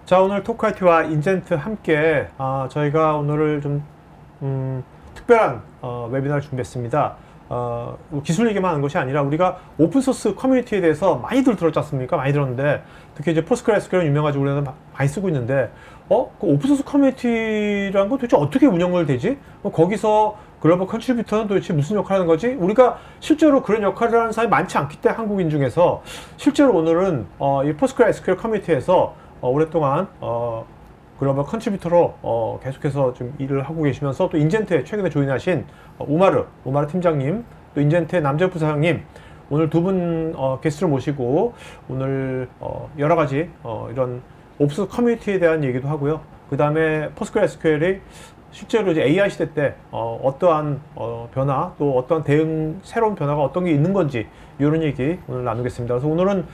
자, 오늘 토크IT와 인젠트 함께 저희가 오늘을 좀 특별한 웨비나를 준비했습니다. 기술 얘기만 하는 것이 아니라 우리가 오픈소스 커뮤니티에 대해서 많이들 들었지 않습니까? 많이 들었는데 특히 이제 PostgreSQL 유명하지고 우리는 많이 쓰고 있는데 그 오픈소스 커뮤니티라는 건 도대체 어떻게 운영을 되지? 거기서 글로벌 컨트리뷰터는 도대체 무슨 역할을 하는 거지? 우리가 실제로 그런 역할을 하는 사람이 많지 않기 때문에 한국인 중에서 실제로 오늘은 이 PostgreSQL 커뮤니티에서 오랫동안 글로벌 컨트리뷰터로 계속해서 좀 일을 하고 계시면서 또 인젠트에 최근에 조인하신 우마르 팀장님, 또 인젠트의 남재욱 부사장님, 오늘 두 분 게스트를 모시고 오늘 여러 가지 이런 오픈소스 커뮤니티에 대한 얘기도 하고요. 그 다음에 PostgreSQL이 실제로 이제 AI 시대 때 어떠한 변화, 또 어떠한 새로운 변화가 어떤 게 있는 건지 이런 얘기 오늘 나누겠습니다. 그래서 오늘은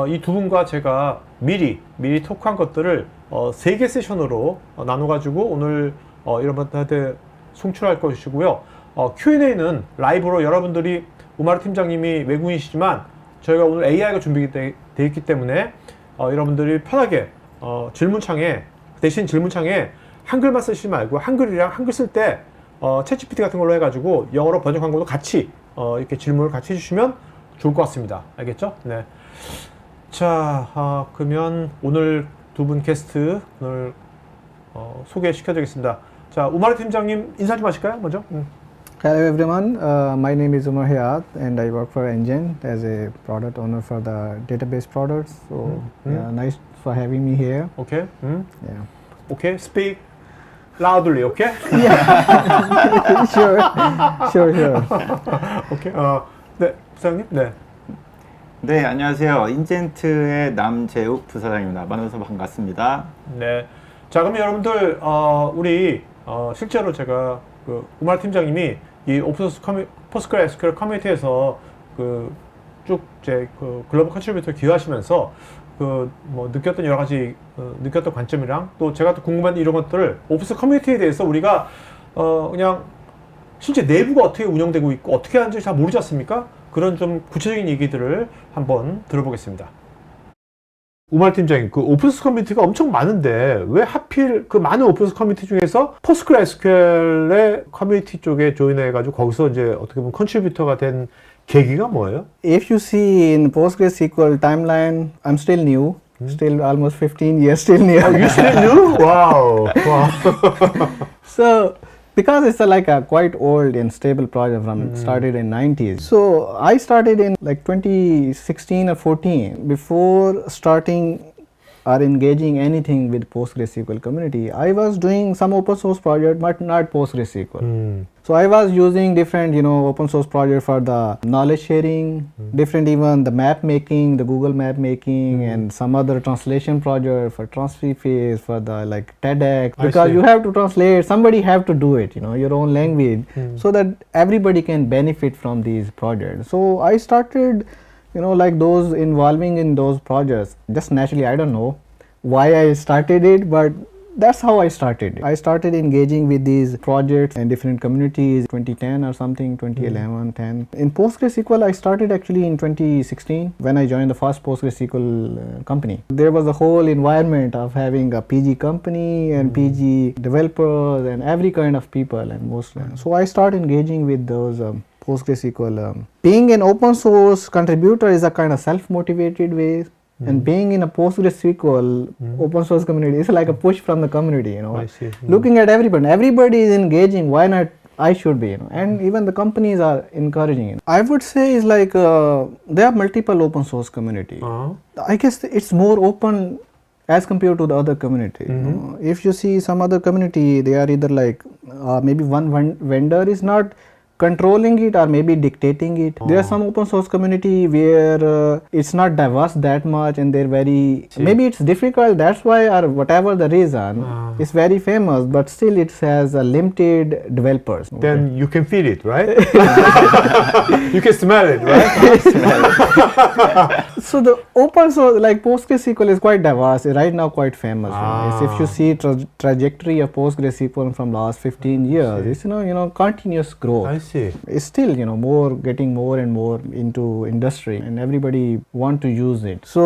이 두 분과 제가 미리 토크한 것들을 3개 세션으로 나눠가지고 오늘 여러분들한테 송출할 것이고요. Q&A는 라이브로 여러분들이 우마르 팀장님이 외국인이시지만 저희가 오늘 AI가 준비되어 있기 때문에 여러분들이 편하게 대신 질문창에 한글만 쓰시지 말고 한글이랑 한글 쓸 때 챗GPT 같은 걸로 해가지고 영어로 번역한 것도 같이 이렇게 질문을 같이 해주시면 좋을 것 같습니다. 알겠죠? 네. 자, 그러면 오늘 두 분 게스트 오늘 소개시켜드리겠습니다. 자, 우마르 팀장님 인사 좀 하실까요? 먼저. Hello everyone, my name is Umar Hayat and I work for INZENT as a product owner for the database products. So nice for having me here. Okay. Yeah. Okay. Speak loudly. Okay. Yeah. Sure. Okay. 네, 부사장님. 네. 네, 안녕하세요. 인젠트의 남재욱 부사장입니다. 만나서 반갑습니다. 네. 자, 그럼 여러분들 우리 실제로 제가 그 우마르 팀장님이 이 오픈소스 PostgreSQL 커뮤니티에서 쭉 제 글로벌 컨트리뷰터 기여하시면서 뭐 느꼈던 여러 가지 느꼈던 관점이랑 또 제가 또 궁금한 이런 것들을 오픈소스 커뮤니티에 대해서 우리가 그냥 실제 내부가 어떻게 운영되고 있고 어떻게 하는지 잘 모르지 않습니까? 그런 좀 구체적인 얘기들을 한번 들어보겠습니다. 우마르 팀장님, 그 오픈소스 커뮤니티가 엄청 많은데 왜 하필 그 많은 오픈소스 커뮤니티 중에서 PostgreSQL의 커뮤니티 쪽에 조인해가지고 거기서 이제 어떻게 보면 컨트리뷰터가 된 계기가 뭐예요? If you see in PostgreSQL timeline, I'm still new. Still almost 15 years still new. You still new? Wow. So because it's like a quite old and stable project from started in 90s. So I started in like 2016 or 14. Before starting or engaging anything with PostgreSQL community, I was doing some open source project but not PostgreSQL. So I was using different open source project for the knowledge sharing, different even the map making, the Google map making, and some other translation project for transfer for the like TEDx, because you have to translate, somebody have to do it, your own language, so that everybody can benefit from these projects. So I started like those involving in those projects just naturally. I don't know why I started it, but that's how I started. I started engaging with these projects and different communities 2010 or something, 2011, 10. In PostgreSQL, I started actually in 2016 when I joined the first PostgreSQL company. There was a whole environment of having a PG company and PG developers and every kind of people and most. So I started engaging with those PostgreSQL. Being an open source contributor is a kind of self-motivated way. And being in a PostgreSQL open source community is like a push from the community, I see. Looking at everybody is engaging, why not I should be, and even the companies are encouraging it. I would say is like there are multiple open source community. I guess it's more open as compared to the other community. If you see some other community, they are either like maybe one vendor is not controlling it or maybe dictating it. There are some open source community where it's not diverse that much and they're very, maybe it's difficult, that's why or whatever the reason, it's very famous, but still it has a limited developers. Then you can feel it, right? You can smell it, right? So the open source like PostgreSQL is quite diverse, right now quite famous. If you see trajectory of PostgreSQL from last 15 years, it's continuous growth. see. It's still, getting more and more into industry, and everybody want to use it. So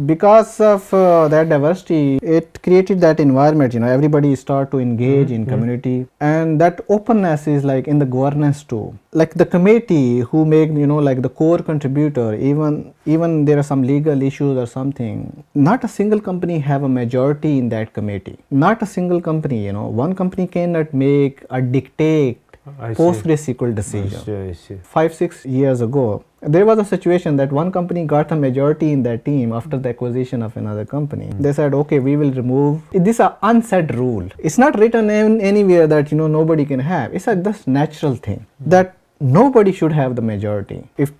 because of that diversity, it created that environment. Everybody start to engage in community, and that openness is like in the governance too. Like the committee who make, like the core contributor, even there are some legal issues or something, not a single company have a majority in that committee. Not a single company, one company cannot make a dictate PostgreSQL decision. I see. 5-6 years ago, there was a situation that one company got a majority in that team after the acquisition of another company. They said, okay, we will remove. This is an unsaid rule. It's not written anywhere that nobody can have. It's a just natural thing that nobody should have the majority. If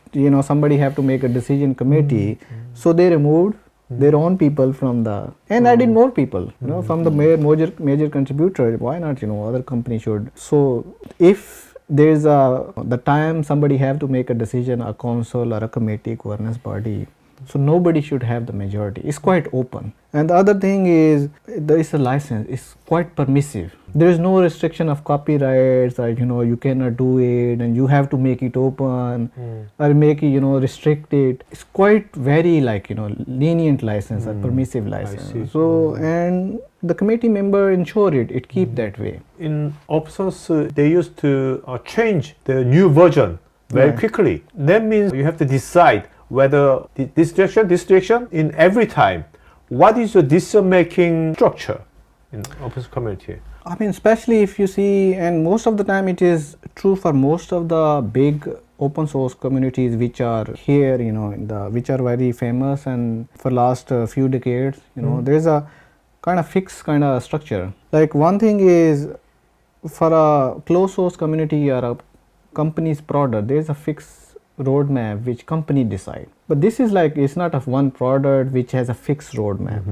somebody have to make a decision committee, so they removed their own people from and added more people, from the major contributor. Why not, other company should. So if there is the time somebody have to make a decision, a council or a committee, governance body, so nobody should have the majority. It's quite open. And the other thing is, there is a license. It's quite permissive. There is no restriction of copyrights, or you cannot do it, and you have to make it open, or make it restrict it. It's quite very lenient license or permissive license. So and the committee member ensure it keep that way. In open source, they used to change the new version very quickly. That means you have to decide whether this direction in every time. What is the decision-making structure in open source community? I mean, especially if you see, and most of the time it is true for most of the big open source communities which are here, which are very famous and for last few decades, there is a kind of fixed kind of structure. Like one thing is, for a closed source community or a company's product, there is a fixed roadmap which company decide. But this is it's not of one product which has a fixed roadmap.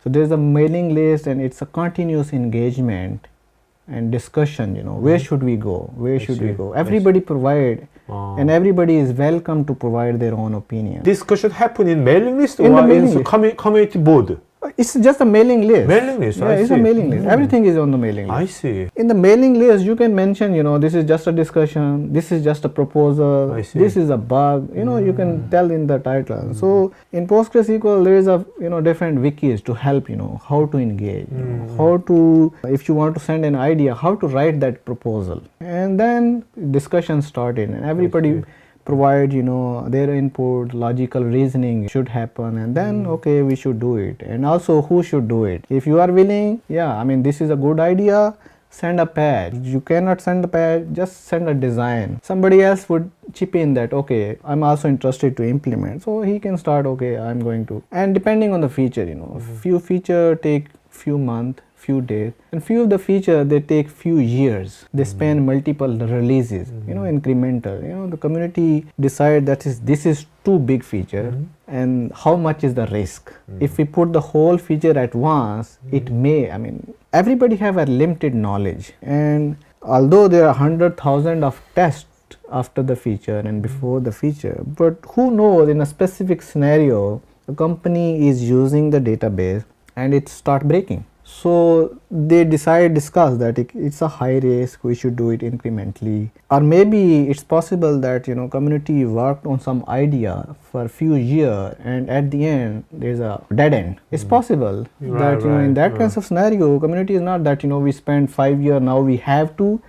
So there's a mailing list, and it's a continuous engagement and discussion, where should we go, where should we go. Everybody provide, and everybody is welcome to provide their own opinion. Discussion happen in mailing list In or the mailing in list. community board? It's just a mailing list. Mailing list, Yeah, I it's see. a mailing list. Everything is on the mailing list. I see. In the mailing list, you can mention, this is just a discussion, this is just a proposal, I see. this is a bug, you can tell in the title. So in PostgreSQL, there is a, different wikis to help, how to engage, how to, if you want to send an idea, how to write that proposal. And then discussion started, and everybody provide their input, logical reasoning should happen, and then okay, we should do it. And also who should do it. If you are willing, this is a good idea, send a patch. You cannot send a patch, just send a design. Somebody else would chip in that, okay, I'm also interested to implement, so he can start, okay, I'm going to. And depending on the feature, few feature take few months, few days, and few of the feature they take few years. They span multiple releases, incremental. The community decide that this is too big feature, and how much is the risk. If we put the whole feature at once, it may, everybody have a limited knowledge, and although there are 100,000 of tests after the feature and before the feature, but who knows, in a specific scenario, a company is using the database and it start breaking. So they discuss that it's a high risk, we should do it incrementally. Or maybe it's possible that community worked on some idea for a few years, and at the end there's a dead end. It's possible that in that kind of scenario, community is not that we spent 5 years, now we have to.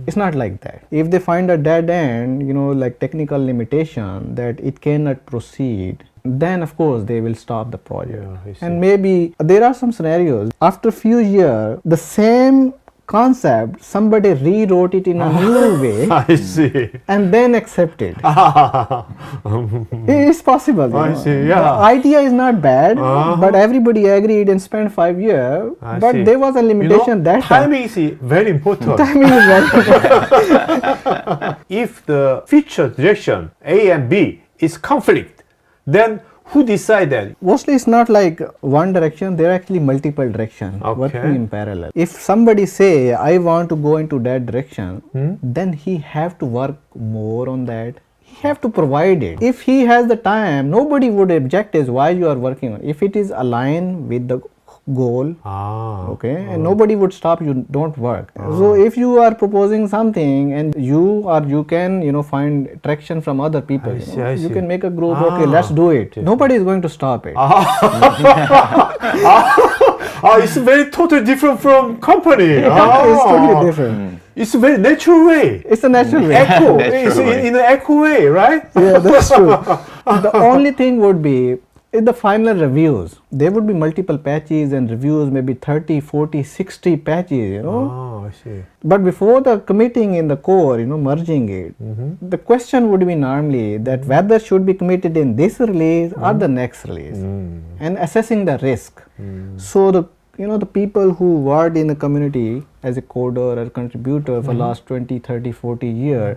It's not like that. If they find a dead end, like technical limitation that it cannot proceed, then of course they will stop the project. And maybe there are some scenarios, after few years, the same concept, somebody rewrote it in a new way. I see. And then accepted. It's possible. I see, The idea is not bad, but everybody agreed and spent 5 years. But see. there was a limitation that time. timing is very important. Timing is very important. If the feature direction A and B is conflict, then who decide that? Mostly it's not like one direction, there are actually multiple directions working in parallel. If somebody say, I want to go into that direction, then he have to work more on that. He have to provide it. If he has the time, nobody would object as why you are working on. If it is aligned with the goal. 아, Okay, and nobody would stop you. Don't work. So if you are proposing something and you can find traction from other people. I see, I You see. can make a group. Okay, let's do it. Nobody is going to stop it. It's very totally different from company. It's totally different. It's a very natural way. It's a natural way. Echo. Natural It's way. in an echo way, right? Yeah, that's true. The only thing would be in the final reviews. There would be multiple patches and reviews, maybe 30, 40, 60 patches, Oh, I see. But before the committing in the core, merging it, the question would be normally that whether should be committed in this release or the next release, and assessing the risk. So the people who worked in the community as a coder or contributor for last 20, 30, 40 years,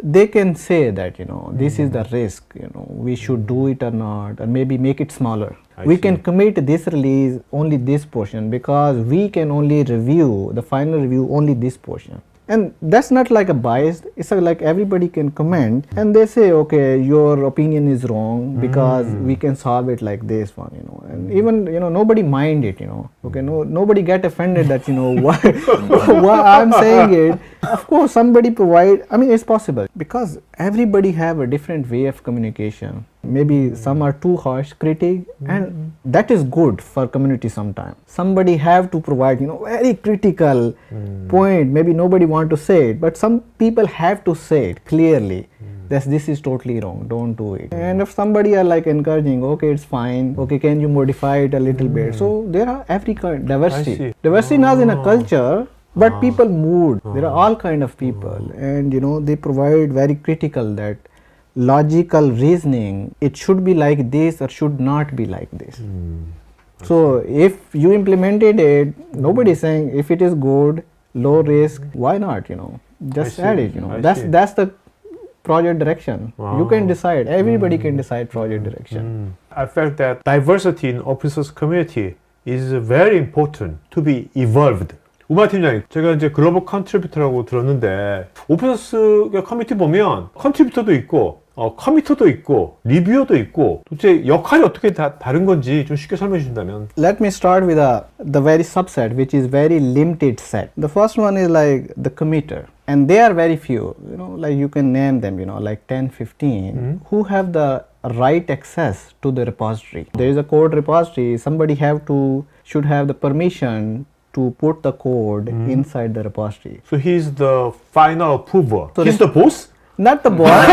they can say that this is the risk, we should do it or not, or maybe make it smaller. We can commit this release only this portion because we can only review the final review only this portion. And that's not like a bias, it's like everybody can comment and they say, okay, your opinion is wrong because we can solve it like this one, and even nobody mind it, okay, nobody get offended that why I'm saying it. Of course somebody provide, it's possible because everybody have a different way of communication. Maybe some are too harsh critic, and that is good for community sometimes. Somebody have to provide very critical point, maybe nobody want to say it, but some people have to say it clearly that this is totally wrong, don't do it. And if somebody are like encouraging, okay, it's fine, okay, can you modify it a little bit. So there are every kind diversity. Diversity not in a culture, but people mood. There are all kind of people, and they provide very critical that logical reasoning, it should be like this or should not be like this. So if you implemented it, nobody is saying if it is good, low risk, why not, just add it, that's the project direction. You can decide, everybody can decide project direction. I felt that diversity in open source community is very important to be evolved. 우마 팀장님, 제가 이제 글로벌 컨트리뷰터라고 들었는데 오픈소스 커뮤니티 보면 컨트리뷰터도 있고 커미터도 있고 리뷰어도 있고 도대체 역할이 어떻게 다른 건지 좀 쉽게 설명해 주신다면. Let me start with the very subset which is very limited set. The first one is like the committer, and they are very few, like you can name them, like 10, 15 who have the right access to the repository. There is a code repository, somebody should have the permission to put the code inside the repository. So he's the final approver. So he's the boss? Not the boss.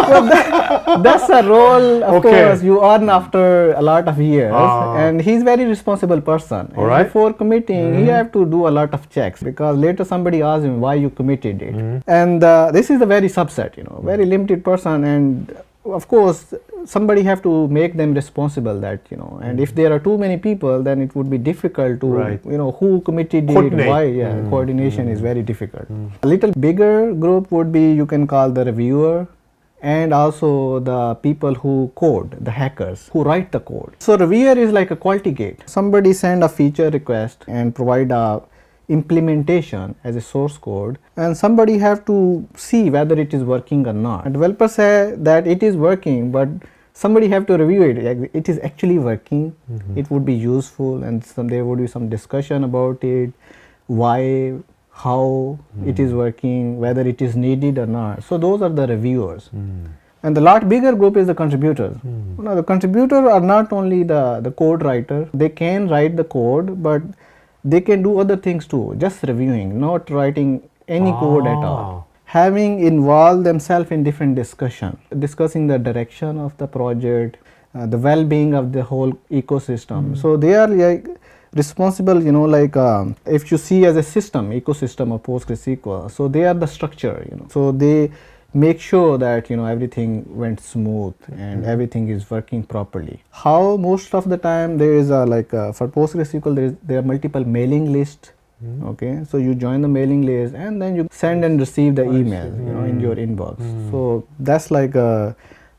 Well, that's a role, of course, you earn after a lot of years. And he's very responsible person. And Alright. before committing, he have to do a lot of checks because later somebody asks him why you committed it. And this is a very subset, very limited person. And of course, somebody have to make them responsible that, and if there are too many people, then it would be difficult to, who committed Coordinate. it, why, coordination is very difficult. A little bigger group would be, you can call the reviewer, and also the people who code, the hackers, who write the code. So reviewer is like a quality gate. Somebody send a feature request and provide a implementation as a source code, and somebody have to see whether it is working or not. A developer say that it is working, but somebody have to review it. It is actually working, it would be useful, and there would be some discussion about it, why, how it is working, whether it is needed or not. So those are the reviewers. And the lot bigger group is the contributors. Now the contributors are not only the code writer, they can write the code, but they can do other things too, just reviewing, not writing any code at all. Having involved themselves in different discussing the direction of the project, the well-being of the whole ecosystem. So they are like responsible, if you see as a ecosystem of PostgreSQL, so they are the structure, so they make sure that everything went smooth and everything is working properly. How most of the time there is for PostgreSQL there are multiple mailing lists. Okay, so you join the mailing list and then you send and receive the email in your inbox. So that's like the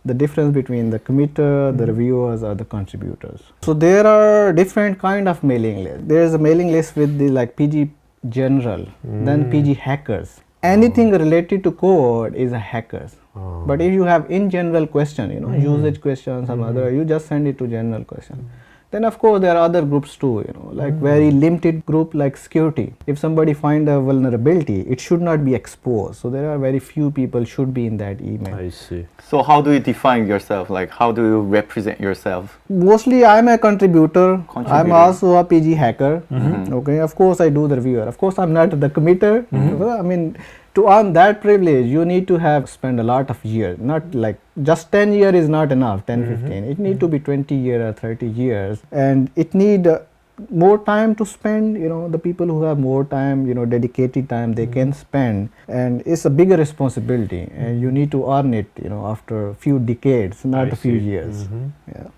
difference between the committer, the reviewers, or the contributors. So there are different kind of mailing lists. There is a mailing list with the PG general, then PG hackers. Anything related to code is a hackers. But if you have in general question, usage question, some other, you just send it to general question. Then of course there are other groups too, like very limited group like security. If somebody find a vulnerability, it should not be exposed. So there are very few people should be in that email. I see. So how do you define yourself? Like how do you represent yourself? Mostly I'm a contributor. I'm Contributor. also a PG hacker. Okay, of course I do the reviewer. Of course I'm not the committer. I mean, to earn that privilege, you need to have spent a lot of years. Not like just 10 years is not enough, 10, 15. It need to be 20 years or 30 years. And it need more time to spend, the people who have more time, dedicated time, they can spend. And it's a bigger responsibility. And you need to earn it, after a few decades, not I a few see. years. Yeah.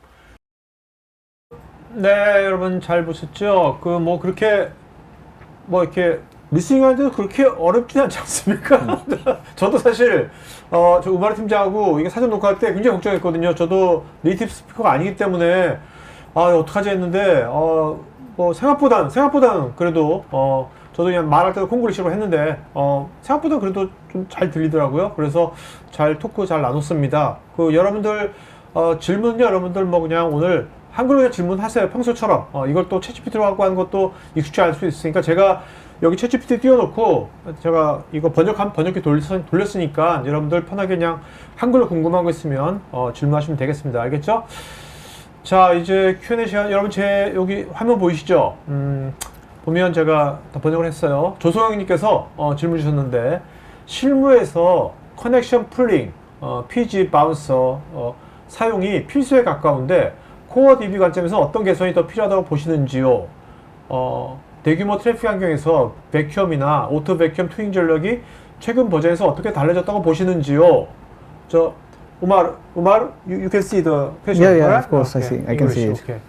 네, 여러분 잘 보셨죠? 그 뭐 그렇게 뭐 이렇게 리스닝하는데도 그렇게 어렵지 않지 않습니까? 저도 사실 저 우마르 팀장하고 이게 사전 녹화할 때 굉장히 걱정했거든요. 저도 네이티브 스피커가 아니기 때문에 어떡하지 했는데 뭐 생각보다는 그래도 저도 그냥 말할 때도 콩글리시로 했는데 생각보다 그래도 좀 잘 들리더라고요. 그래서 잘 토크 잘 나눴습니다. 그 여러분들 질문요, 여러분들 뭐 그냥 오늘 한글로 그냥 질문하세요. 평소처럼 이걸 또 챗GPT로 하고 하는 것도 익숙치 않을 수 있으니까 제가 여기 챗GPT 띄워놓고 제가 이거 번역기 돌렸으니까 여러분들 편하게 그냥 한글로 궁금한 거 있으면 질문하시면 되겠습니다. 알겠죠? 자, 이제 Q&A 시간. 여러분 제 여기 화면 보이시죠? 보면 제가 다 번역을 했어요. 조소영님께서 질문 주셨는데 실무에서 커넥션 풀링, PG 바운서 사용이 필수에 가까운데 코어 DB 관점에서 어떤 개선이 더 필요하다고 보시는지요? 대규모 트래픽 환경에서 베큐엄이나 오토 베큐엄 투잉 전력이 최근 버전에서 어떻게 달라졌다고 보시는지요? 저 Umar, you can see the question, Yeah, right? of course, Okay. I can see it. Okay.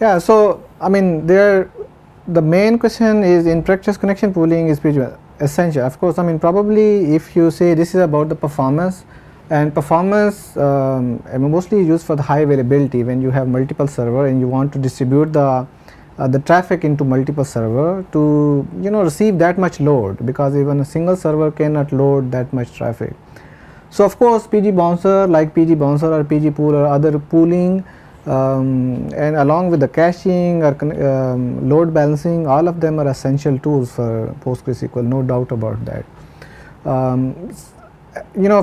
Yeah, so I mean, the main question is in practice connection pooling is pretty essential. Of course, I mean probably if you say this is about the performance, and performance mostly used for the high availability when you have multiple server and you want to distribute the traffic into multiple server to receive that much load, because even a single server cannot load that much traffic. So of course PG bouncer like PG bouncer or PG pool or other pooling and along with the caching or load balancing, all of them are essential tools for PostgreSQL, no doubt about that.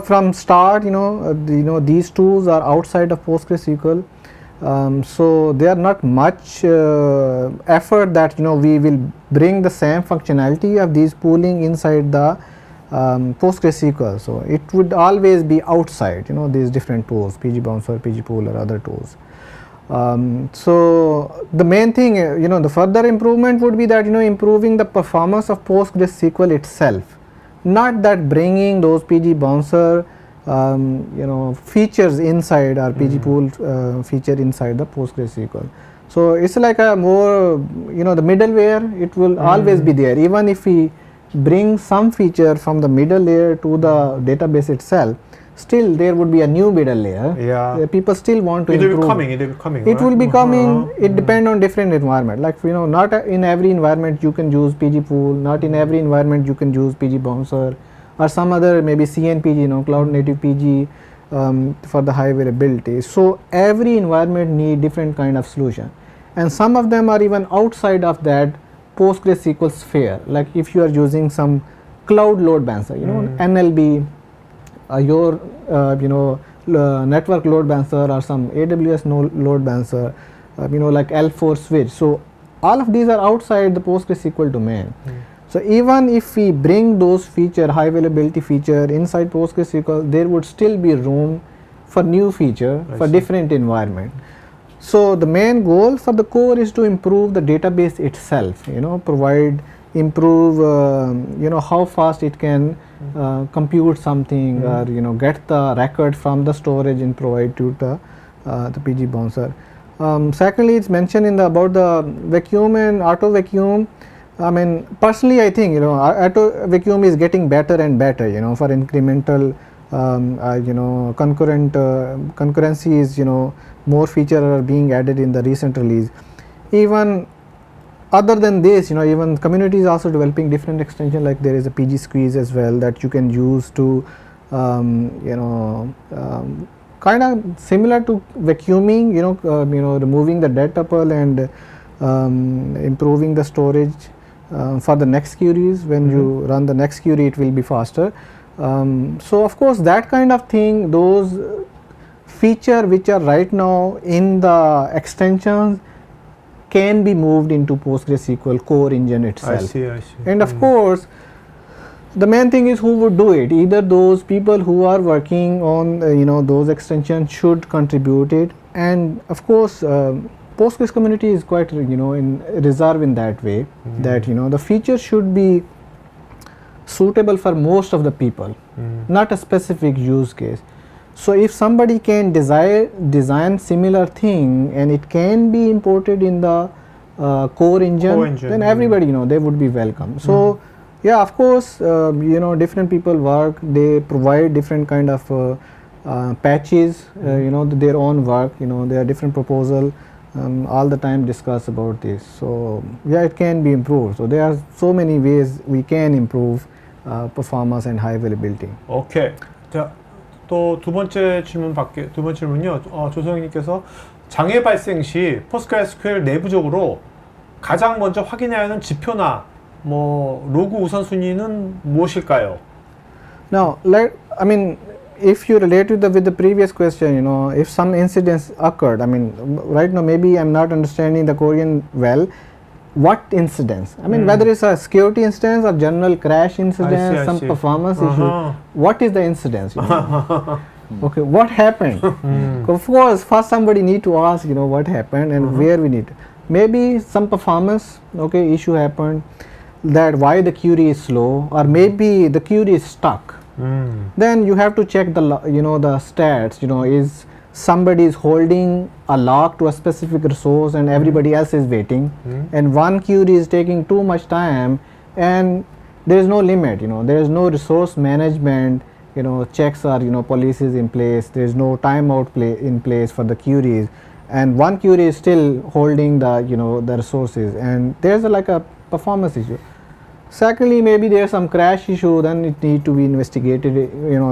From start, these tools are outside of PostgreSQL. So they are not much effort that we will bring the same functionality of these pooling inside the PostgreSQL. So it would always be outside these different tools, PG bouncer, PG pool or other tools. So the main thing, the further improvement would be that improving the performance of PostgreSQL itself, not that bringing those PG bouncer features inside or PG pool feature inside the PostgreSQL. So it's like a more the middleware, it will always be there. Even if we bring some feature from the middle layer to the database itself, still there would be a new middle layer. Yeah. People still want to It will improve. be coming. It It will be coming. Uh-huh. It depends on different environment. Like not in every environment you can use PG pool. Not in every environment you can use PG bouncer, or some other maybe CNPG, cloud native PG for the high availability. So every environment need different kind of solution, and some of them are even outside of that PostgreSQL sphere. Like if you are using some cloud load balancer, NLB, your network load balancer or some AWS load balancer, like L4 switch. So all of these are outside the PostgreSQL domain. So even if we bring those feature, high availability feature inside PostgreSQL, there would still be room for new feature for different environment. So the main goal for the core is to improve the database itself, improve how fast it can compute something or get the record from the storage and provide to the PG bouncer. Secondly, it's mentioned about the vacuum and auto vacuum. I mean, personally I think auto vacuum is getting better and better for incremental concurrencies, more features are being added in the recent release. Even other than this, even community is also developing different extension, like there is a PG squeeze as well that you can use to kind of similar to vacuuming, removing the dead tuple and improving the storage for the next queries. When you run the next query, it will be faster. So of course that kind of thing, those feature which are right now in the extensions can be moved into PostgreSQL core engine itself. I see. And of course the main thing is who would do it. Either those people who are working on those extensions should contribute it, and of course Postgres community is quite in reserve in that way, that the feature should be suitable for most of the people, not a specific use case. So if somebody can design similar thing and it can be imported in the core engine, then everybody they would be welcome. So yeah, of course different people work, they provide different kind of patches, their own work, there are different proposal, all the time discuss about this. So yeah, it can be improved. So there are so many ways we can improve performance and high availability. 오케이. 자, 또 두 번째 질문요. 조성희님께서 장애 발생 시 PostgreSQL 내부적으로 가장 먼저 확인해야 하는 지표나 로그 우선순위는 무엇일까요? Now, if you relate with the previous question, if some incidents occurred, right now maybe I'm not understanding the Korean well. What incidents? Whether it's a security instance or general crash incident, some performance issue. What is the incidence? Okay, what happened? Of course, first somebody need to ask, what happened and where we need. Maybe some performance, issue happened. That why the query is slow, or maybe the query is stuck. Then you have to check the the stats. Is somebody is holding a lock to a specific resource and everybody else is waiting, and one query is taking too much time, and there is no limit. There is no resource management. Checks are policies in place. There is no timeout in place for the queries, and one query is still holding the the resources, and there's like a performance issue. Secondly, maybe there's some crash issue, then it need to be investigated.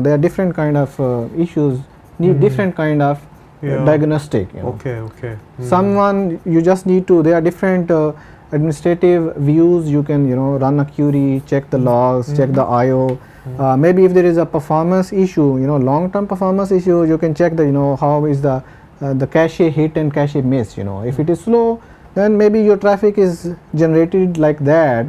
There are different kind of issues, need different kind of diagnostic. Okay. Someone you just need to. There are different administrative views. You can run a query, check the logs, check the I/O. Maybe if there is a performance issue, long-term performance issue, you can check the how is the cache hit and cache miss. If it is slow, then maybe your traffic is generated like that,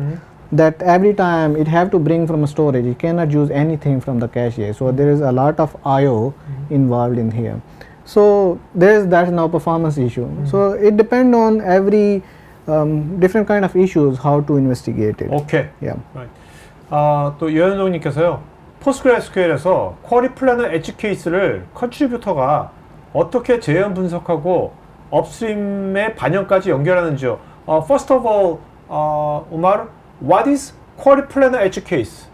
that every time it have to bring from a storage. You cannot use anything from the cache. So there is a lot of I/O involved in here. So that's now performance issue. So it depends on every different kind of issues how to investigate it. Okay. Yeah. Right. 또 여현동님께서요. PostgreSQL에서 쿼리 플래너 엣지 케이스를 컨트리뷰터가 어떻게 재현 분석하고 업스트림의 반영까지 연결하는지요. First of all, Umar, what is query planner edge case?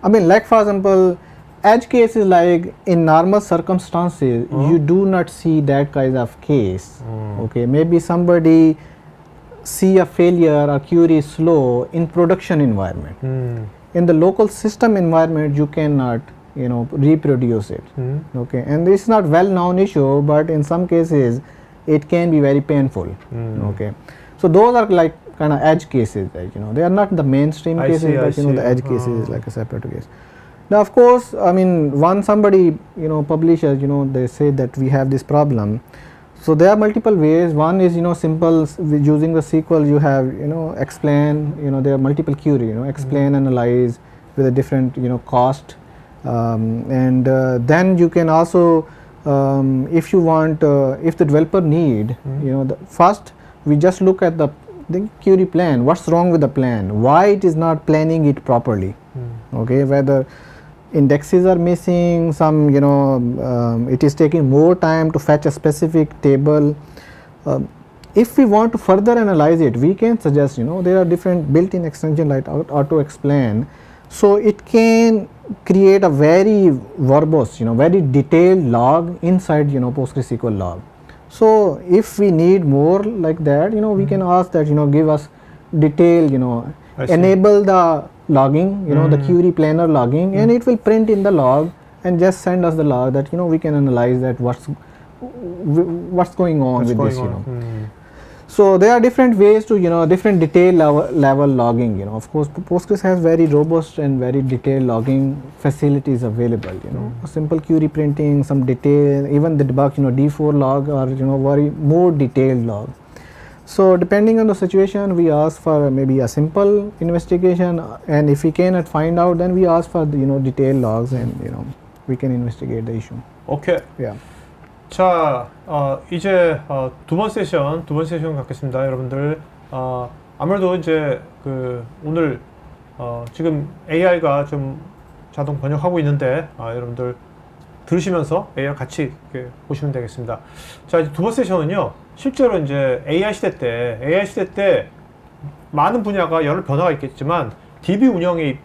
Like for example, edge case is like in normal circumstances, you do not see that kind of case. Okay, maybe somebody see a failure or query is slow in production environment. In the local system environment, you cannot reproduce it. Okay, and it's not well known issue, but in some cases it can be very painful. Okay, so those are like kind of edge cases, they are not the mainstream cases, but the edge cases is like a separate case. Now of course, once somebody publishes, they say that we have this problem. So there are multiple ways. One is simple, using the SQL you have explain, there are multiple query, explain, analyze with a different cost, and then you can also if you want, if the developer need, first we just look at the query plan. What's wrong with the plan? Why it is not planning it properly? Okay, whether indexes are missing, some it is taking more time to fetch a specific table. If we want to further analyze it, we can suggest there are different built-in extension like auto explain, so it can create a very verbose, very detailed log inside PostgreSQL log. So if we need more like that, we can ask that give us detail, enable the logging, the query planner logging, and it will print in the log and just send us the log that we can analyze that what's going on with this. So there are different ways to different detail level logging. Of course, Postgres has very robust and very detailed logging facilities available. A simple query printing, some detail, even the debug D4 log or very more detailed log. So depending on the situation, we ask for maybe a simple investigation, and if we cannot find out, then we ask for detailed logs, and we can investigate the issue. 오케이. Yeah. 자, 이제 두 번 세션 갖겠습니다, 여러분들. 아무래도 이제 오늘 지금 AI가 좀 자동 번역하고 있는데 여러분들 들으시면서 AI 같이 보시면 되겠습니다. 자, 이제 두 번 세션은요, 실제로 이제 AI 시대 때 많은 분야가 여러 변화가 있겠지만 DB 운영의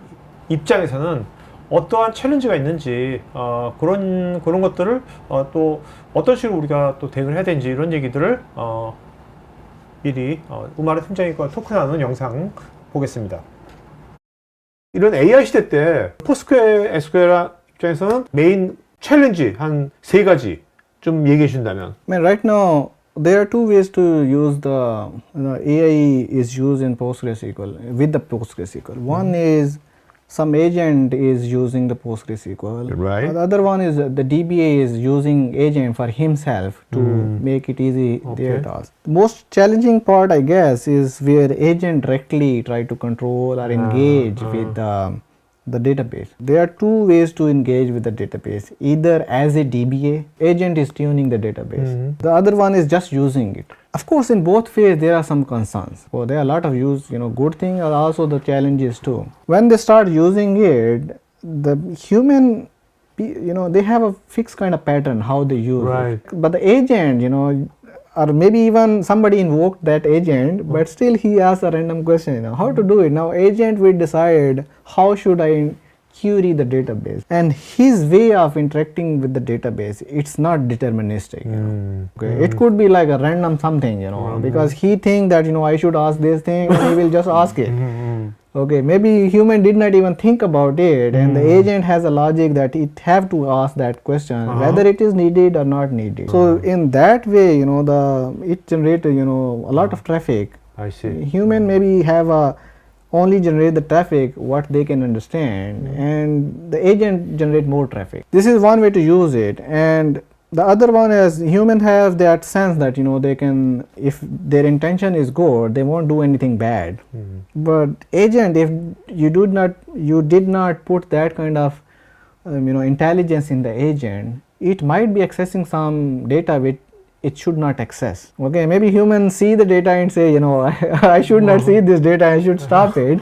입장에서는 어떠한 챌린지가 있는지 그런 것들을 또 어떤 식으로 우리가 또 대응을 해야 되는지 이런 얘기들을 미리 우마르 팀장님과 토크 나누는 영상 보겠습니다. 이런 AI 시대 때 PostgreSQL 입장에서는 메인 챌린지 한 3가지 좀 얘기해 주신다면. Right now there are two ways to use the AI is used in PostgreSQL with the PostgreSQL. One is some agent is using the PostgreSQL. Right. The other one is the DBA is using agent for himself to make it easy their task. Most challenging part, I guess, is where agent directly try to control or engage with the database. There are two ways to engage with the database. Either as a DBA, agent is tuning the database. The other one is just using it. Of course, in both ways there are some concerns. So there are a lot of good things and also the challenges too. When they start using it, the human, they have a fixed kind of pattern how they use it. But the agent, or maybe even somebody invoked that agent, but still he asks a random question, how to do it. Now agent will decide how should I query the database, and his way of interacting with the database, it's not deterministic. Okay, it could be like a random something, because he think that I should ask this thing, and he will just ask it. Okay, maybe human did not even think about it, and the agent has a logic that it have to ask that question whether it is needed or not needed. So in that way, it generated a lot of traffic. I see. Human maybe have only generate the traffic what they can understand, and the agent generate more traffic. This is one way to use it, and the other one is human have that sense that they can, if their intention is good, they won't do anything bad. But agent, if you did not put that kind of intelligence in the agent, it might be accessing some data which it should not access. Okay, maybe humans see the data and say, I should not see this data, I should stop it.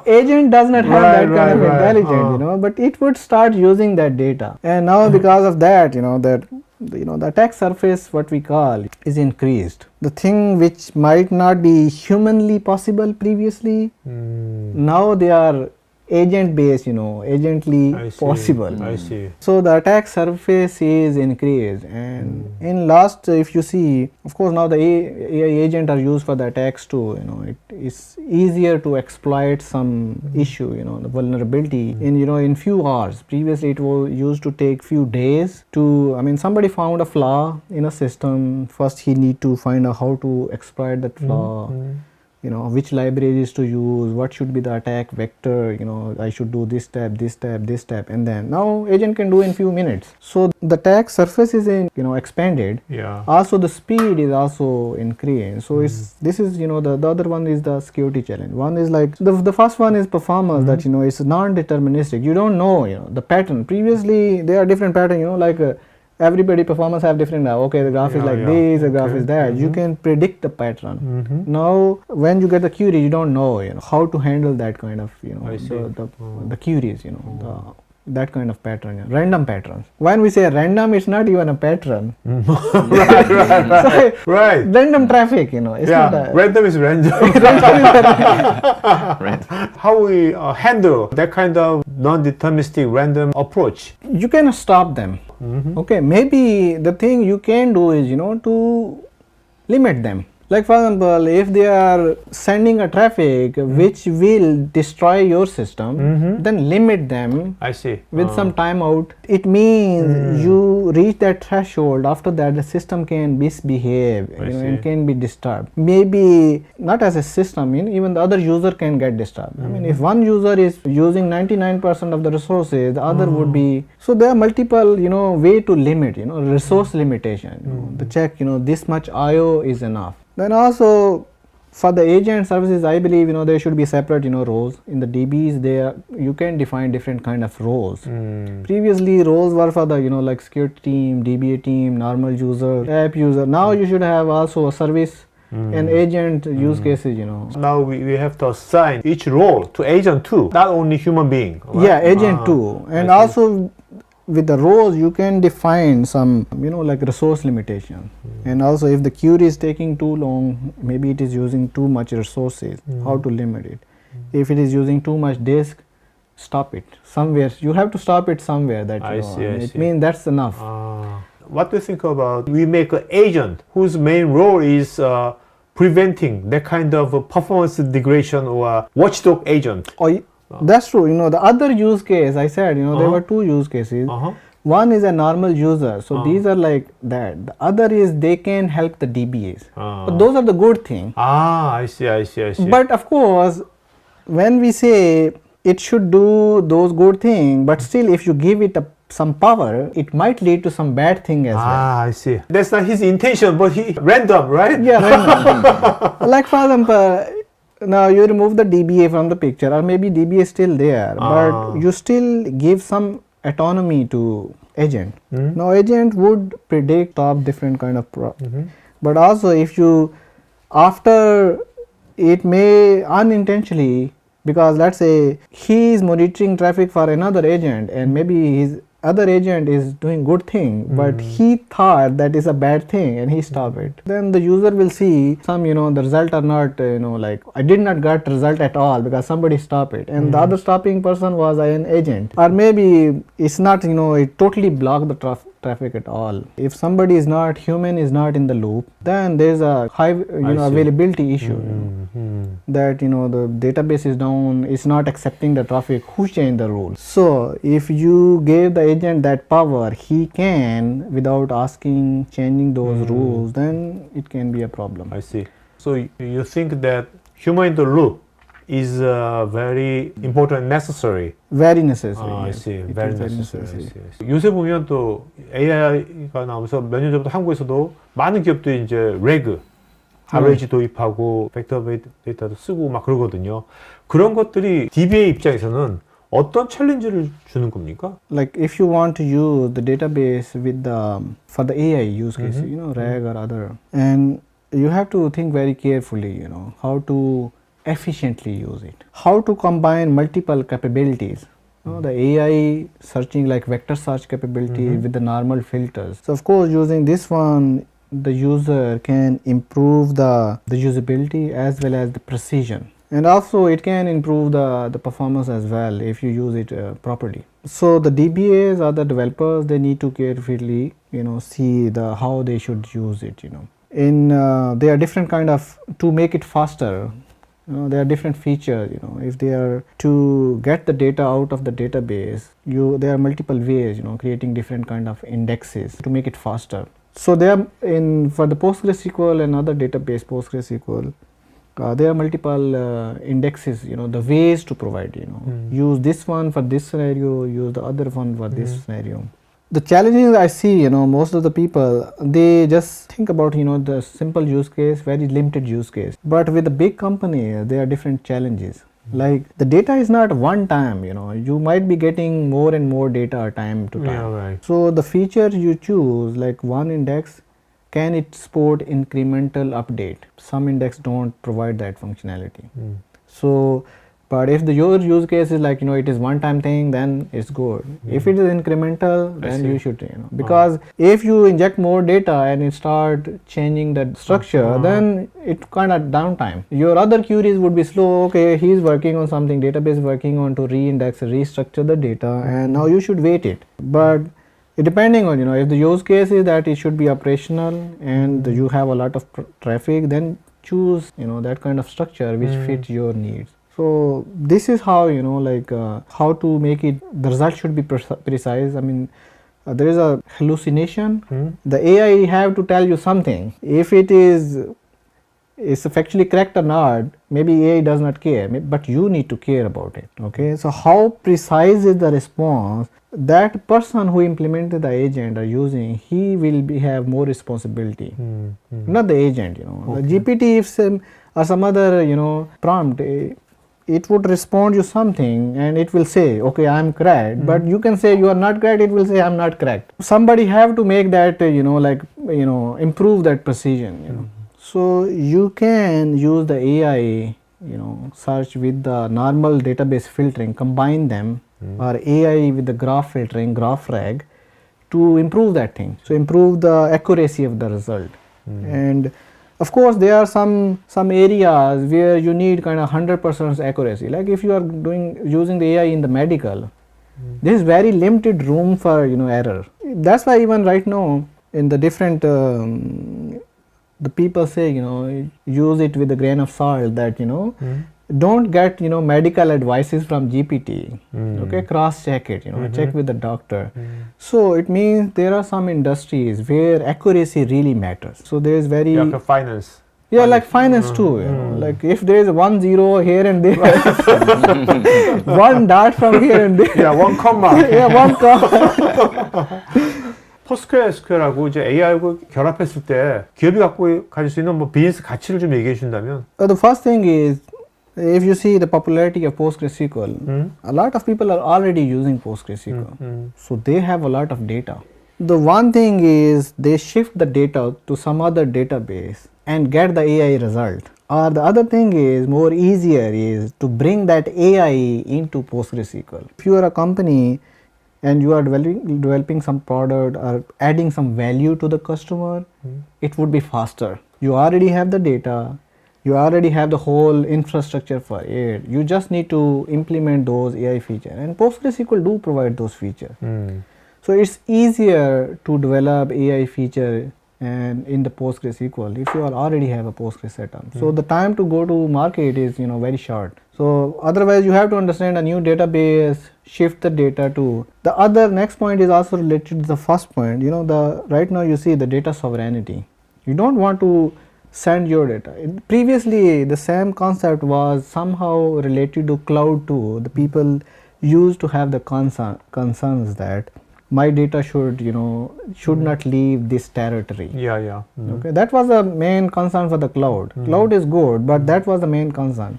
Agent does not have that kind of intelligence, but it would start using that data. And now because of that, the attack surface, what we call, is increased. The thing which might not be humanly possible previously, now they are agent based, agently possible. I see. So the attack surface is increased, and in last, if you see, of course now the AI agent are used for the attacks too. It is easier to exploit some issue, the vulnerability in few hours. Previously it was used to take few days to, somebody found a flaw in a system. First he need to find out how to exploit that flaw. Which libraries to use, what should be the attack vector, I should do this step, and then now agent can do in few minutes. So the attack surface is expanded. Yeah. Also the speed is also increased. So this is the other one is the security challenge. One is like the first one is performance, that it's non-deterministic. You don't know the pattern. Previously there are different patterns, like everybody performance have different, okay, the graph is like this, the graph is that. You can predict the pattern. Now when you get the query, you don't know how to handle that kind of the queries, that kind of pattern, random patterns. When we say random, it's not even a pattern. Right. Random traffic, it's not a random is random. How we handle that kind of non-deterministic random approach? You can stop them. Okay, maybe the thing you can do is to limit them. Like for example, if they are sending a traffic which will destroy your system, then limit them I see. with some timeout. It means you reach that threshold. After that, the system can misbehave, I see. and can be disturbed. Maybe not as a system, even the other user can get disturbed. I mean, if one user is using 99% of the resources, the other would be. So there are multiple, way to limit, resource limitation. The check, this much I/O is enough. Then also for the agent services, I believe there should be separate roles in the DBs. There you can define different kind of roles. Previously roles were for the like security team, DBA team, normal user, app user. Now you should have also a service and agent use cases. Now we have to assign each role to agent too, not only human being. Right? Yeah, agent too, and I see. also with the roles you can define some like resource limitation. And also if the query is taking too long, maybe it is using too much resources, how to limit it. If it is using too much disk, stop it somewhere. You have to stop it somewhere. That I see. it means that's enough. What do you think about we make an agent whose main role is preventing that kind of performance degradation or watchdog agent? That's true. The other use case I said, there were two use cases. One is a normal user, so these are like that. The other is they can help the DBAs. But those are the good thing. I see. But of course, when we say it should do those good things, but still if you give it some power, it might lead to some bad thing as well. I see. That's not his intention, but he random, right? Yeah, random. Like for example, now you remove the DBA from the picture, or maybe DBA is still there, but you still give some autonomy to agent. Now agent would predict top different kind of but also if you after it may unintentionally, because let's say he is monitoring traffic for another agent and maybe his other agent is doing good thing, but he thought that is a bad thing and he stopped it. Then the user will see some, the result are not, like I did not get result at all because somebody stopped it, and the other stopping person was an agent. Or maybe it's not, it totally blocked the traffic at all. If somebody is not, human is not in the loop, then there's a high, availability issue. That, the database is down, it's not accepting the traffic, who changed the rules? So if you gave the agent that power, he can, without asking, changing those rules, then it can be a problem. I see. So you think that human in the loop is very important and necessary? Very necessary. I yes. see. It Very is necessary. I see. 요새 보면 또 AI가 나오면서 몇 년 전부터 한국에서도 많은 기업들이 이제 RAG, RAG 도입하고 벡터 데이터도 쓰고 막 그러거든요. 그런 것들이 DBA 입장에서는 어떤 챌린지를 주는 겁니까? Like if you want to use the database with for the AI use case, RAG or other, and you have to think very carefully, how to efficiently use it, how to combine multiple capabilities. The AI searching like vector search capability with the normal filters. So of course using this one, the user can improve the usability as well as the precision, and also it can improve the performance as well if you use it properly. So the DBAs or the developers, they need to carefully see how they should use it. There are different kind of, to make it faster, there are different features. If they are to get the data out of the database, there are multiple ways, creating different kind of indexes to make it faster. So there are for the PostgreSQL and other database, PostgreSQL, there are multiple indexes, the ways to provide, use this one for this scenario, use the other one for this scenario. The challenges I see, most of the people, they just think about, the simple use case, very limited use case. But with a big company, there are different challenges. Like the data is not one time, you might be getting more and more data time to time. Yeah, right. So the feature you choose, like one index, can it support incremental update? Some index don't provide that functionality. So, but if your use case is like, it is one time thing, then it's good. If it is incremental, then you should, because if you inject more data and you start changing the structure, then it kind of downtime. Your other queries would be slow. Okay, he's working on something, database working on to reindex, restructure the data, and now you should wait it. But Depending on, if the use case is that it should be operational and you have a lot of traffic, then choose, that kind of structure which fits your needs. So this is how, how to make it, the result should be precise. I mean, there is a hallucination. The AI have to tell you something. If it is factually correct or not, maybe AI does not care, but you need to care about it. Okay, so how precise is the response? That person who implemented the agent or using, he will have more responsibility, not the agent. The GPT, if some other prompt, it would respond you something and it will say, okay, I am correct, but you can say you are not correct, it will say I am not correct. Somebody have to make that improve that precision. So you can use the AI, search with the normal database filtering, combine them, or AI with the graph filtering, graph rag, to improve that thing. So improve the accuracy of the result. And of course, there are some areas where you need kind of 100% accuracy. Like if you are using the AI in the medical, there is very limited room for error. That's why even right now in the different the people say use it with a grain of salt, that don't get medical advices from GPT. Okay, cross check it, check with the doctor. So it means there are some industries where accuracy really matters. So there is very like finance. Yeah, like finance too. Like if there is 1 0 here and there, 1 dot from here and there. Yeah, 1 comma. Yeah, 1 comma. PostgreSQL하고 이제 AI하고 결합했을 때 기업이 가질 수 있는 비즈니스 가치를 좀 얘기해 준다면? The first thing is, if you see the popularity of PostgreSQL, a lot of people are already using PostgreSQL. So they have a lot of data. The one thing is they shift the data to some other database and get the AI result. Or the other thing is more easier is to bring that AI into PostgreSQL. If you are a company and you are developing some product or adding some value to the customer, it would be faster. You already have the data, you already have the whole infrastructure for it. You just need to implement those AI features, and PostgreSQL do provide those features. So it's easier to develop AI feature and in the PostgreSQL if you already have a Postgres setup. So the time to go to market is very short. So otherwise you have to understand a new database, shift the data to the other. Next point is also related to the first point. Right now you see the data sovereignty. You don't want to send your data. Previously the same concept was somehow related to cloud too. The people used to have the concerns that my data should not leave this territory. Yeah. Okay, that was the main concern for the cloud. Cloud is good, but that was the main concern.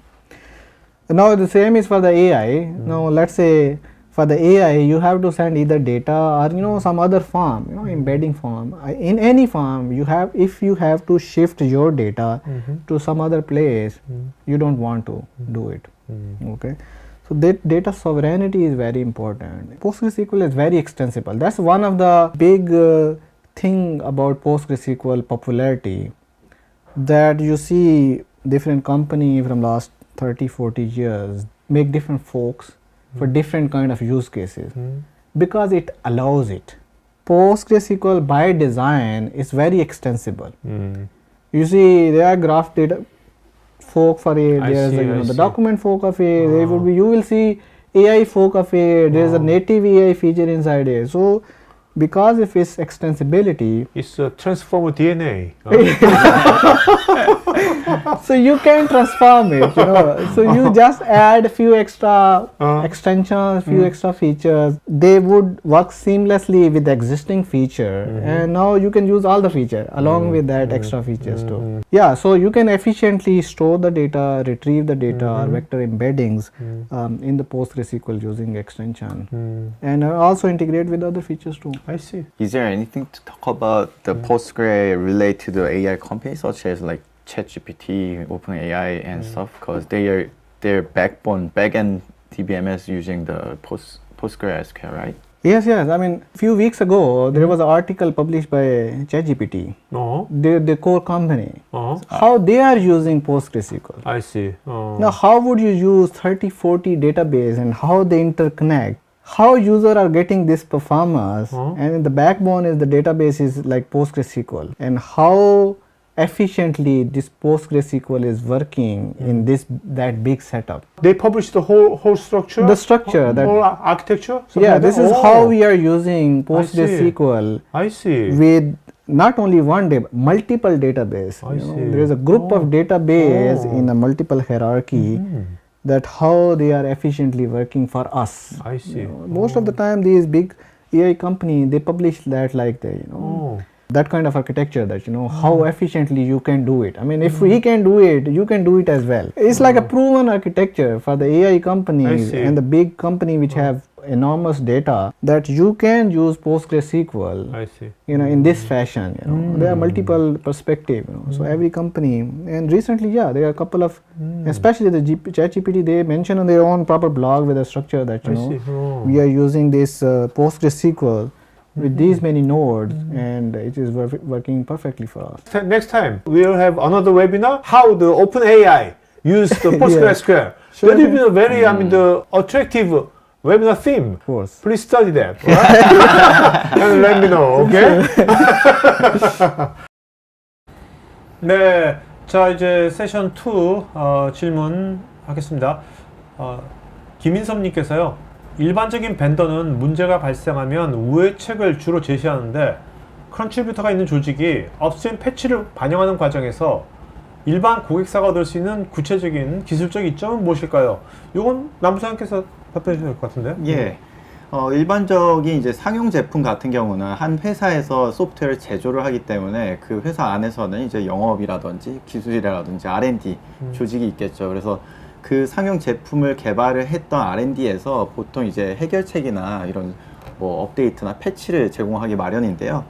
Now the same is for the AI. Now let's say for the AI you have to send either data or some other form, embedding form. In any form if you have to shift your data to some other place, you don't want to do it. Okay. So that data sovereignty is very important. PostgreSQL is very extensible. That's one of the big thing about PostgreSQL popularity, that you see different company from last 30-40 years make different forks for different kind of use cases because it allows it. PostgreSQL by design is very extensible. You see there are graph data fork for it, there is the document fork of it, there would be, you will see AI fork of it, there is a native AI feature inside it. So because of its extensibility, it's a transformer DNA. So you can transform it, so you just add a few extra extensions, few extra features. They would work seamlessly with the existing feature, and now you can use all the feature along with that extra features too. Yeah, so you can efficiently store the data, retrieve the data or vector embeddings in the PostgreSQL using extension, and also integrate with other features too. I see. Is there anything to talk about the Postgre related to the AI companies such as like ChatGPT, OpenAI and stuff? Because their backend DBMS using the PostgreSQL, right? Yes. I mean, few weeks ago there was an article published by ChatGPT, the core company, how they are using PostgreSQL. I see. Now, how would you use 30-40 database and how they interconnect? how user are getting this performance, and the backbone is the database is like PostgreSQL, and how efficiently this PostgreSQL is working in that big setup. They publish the whole structure? The structure, that whole architecture? Something yeah, like this that? is how we are using I see. PostgreSQL I see. with not only one multiple database. I see. There is a group of database in a multiple hierarchy. That how they are efficiently working for us. I see. Most of the time, these big AI company they publish that like that kind of architecture that how efficiently you can do it. I mean, if we can do it, you can do it as well. It's like a proven architecture for the AI companies and the big company which have enormous data that you can use PostgreSQL. I see. In this fashion. There are multiple perspective. So every company, and recently, there are a couple of, especially the ChatGPT, they mention on their own proper blog with a structure that we are using this PostgreSQL with these many nodes, and it is working perfectly for us. Next time we'll have another webinar how the OpenAI use the PostgreSQL. Sure. That will be a very the attractive webinar theme. Of course. Please study that, right? And let me know, okay? 네, 자 이제 세션 2 질문하겠습니다. 김인섭님께서요. 일반적인 벤더는 문제가 발생하면 우회책을 주로 제시하는데 컨트리뷰터가 있는 조직이 업스트림 패치를 반영하는 과정에서 일반 고객사가 얻을 수 있는 구체적인 기술적 이점은 무엇일까요? 이건 남부장님께서 답변해 주실 것 같은데. 예. 일반적인 이제 상용 제품 같은 경우는 한 회사에서 소프트웨어를 제조를 하기 때문에 그 회사 안에서는 이제 영업이라든지 기술이라든지 R&D 조직이 있겠죠. 그래서 그 상용 제품을 개발을 했던 R&D에서 보통 이제 해결책이나 이런 뭐 업데이트나 패치를 제공하기 마련인데요.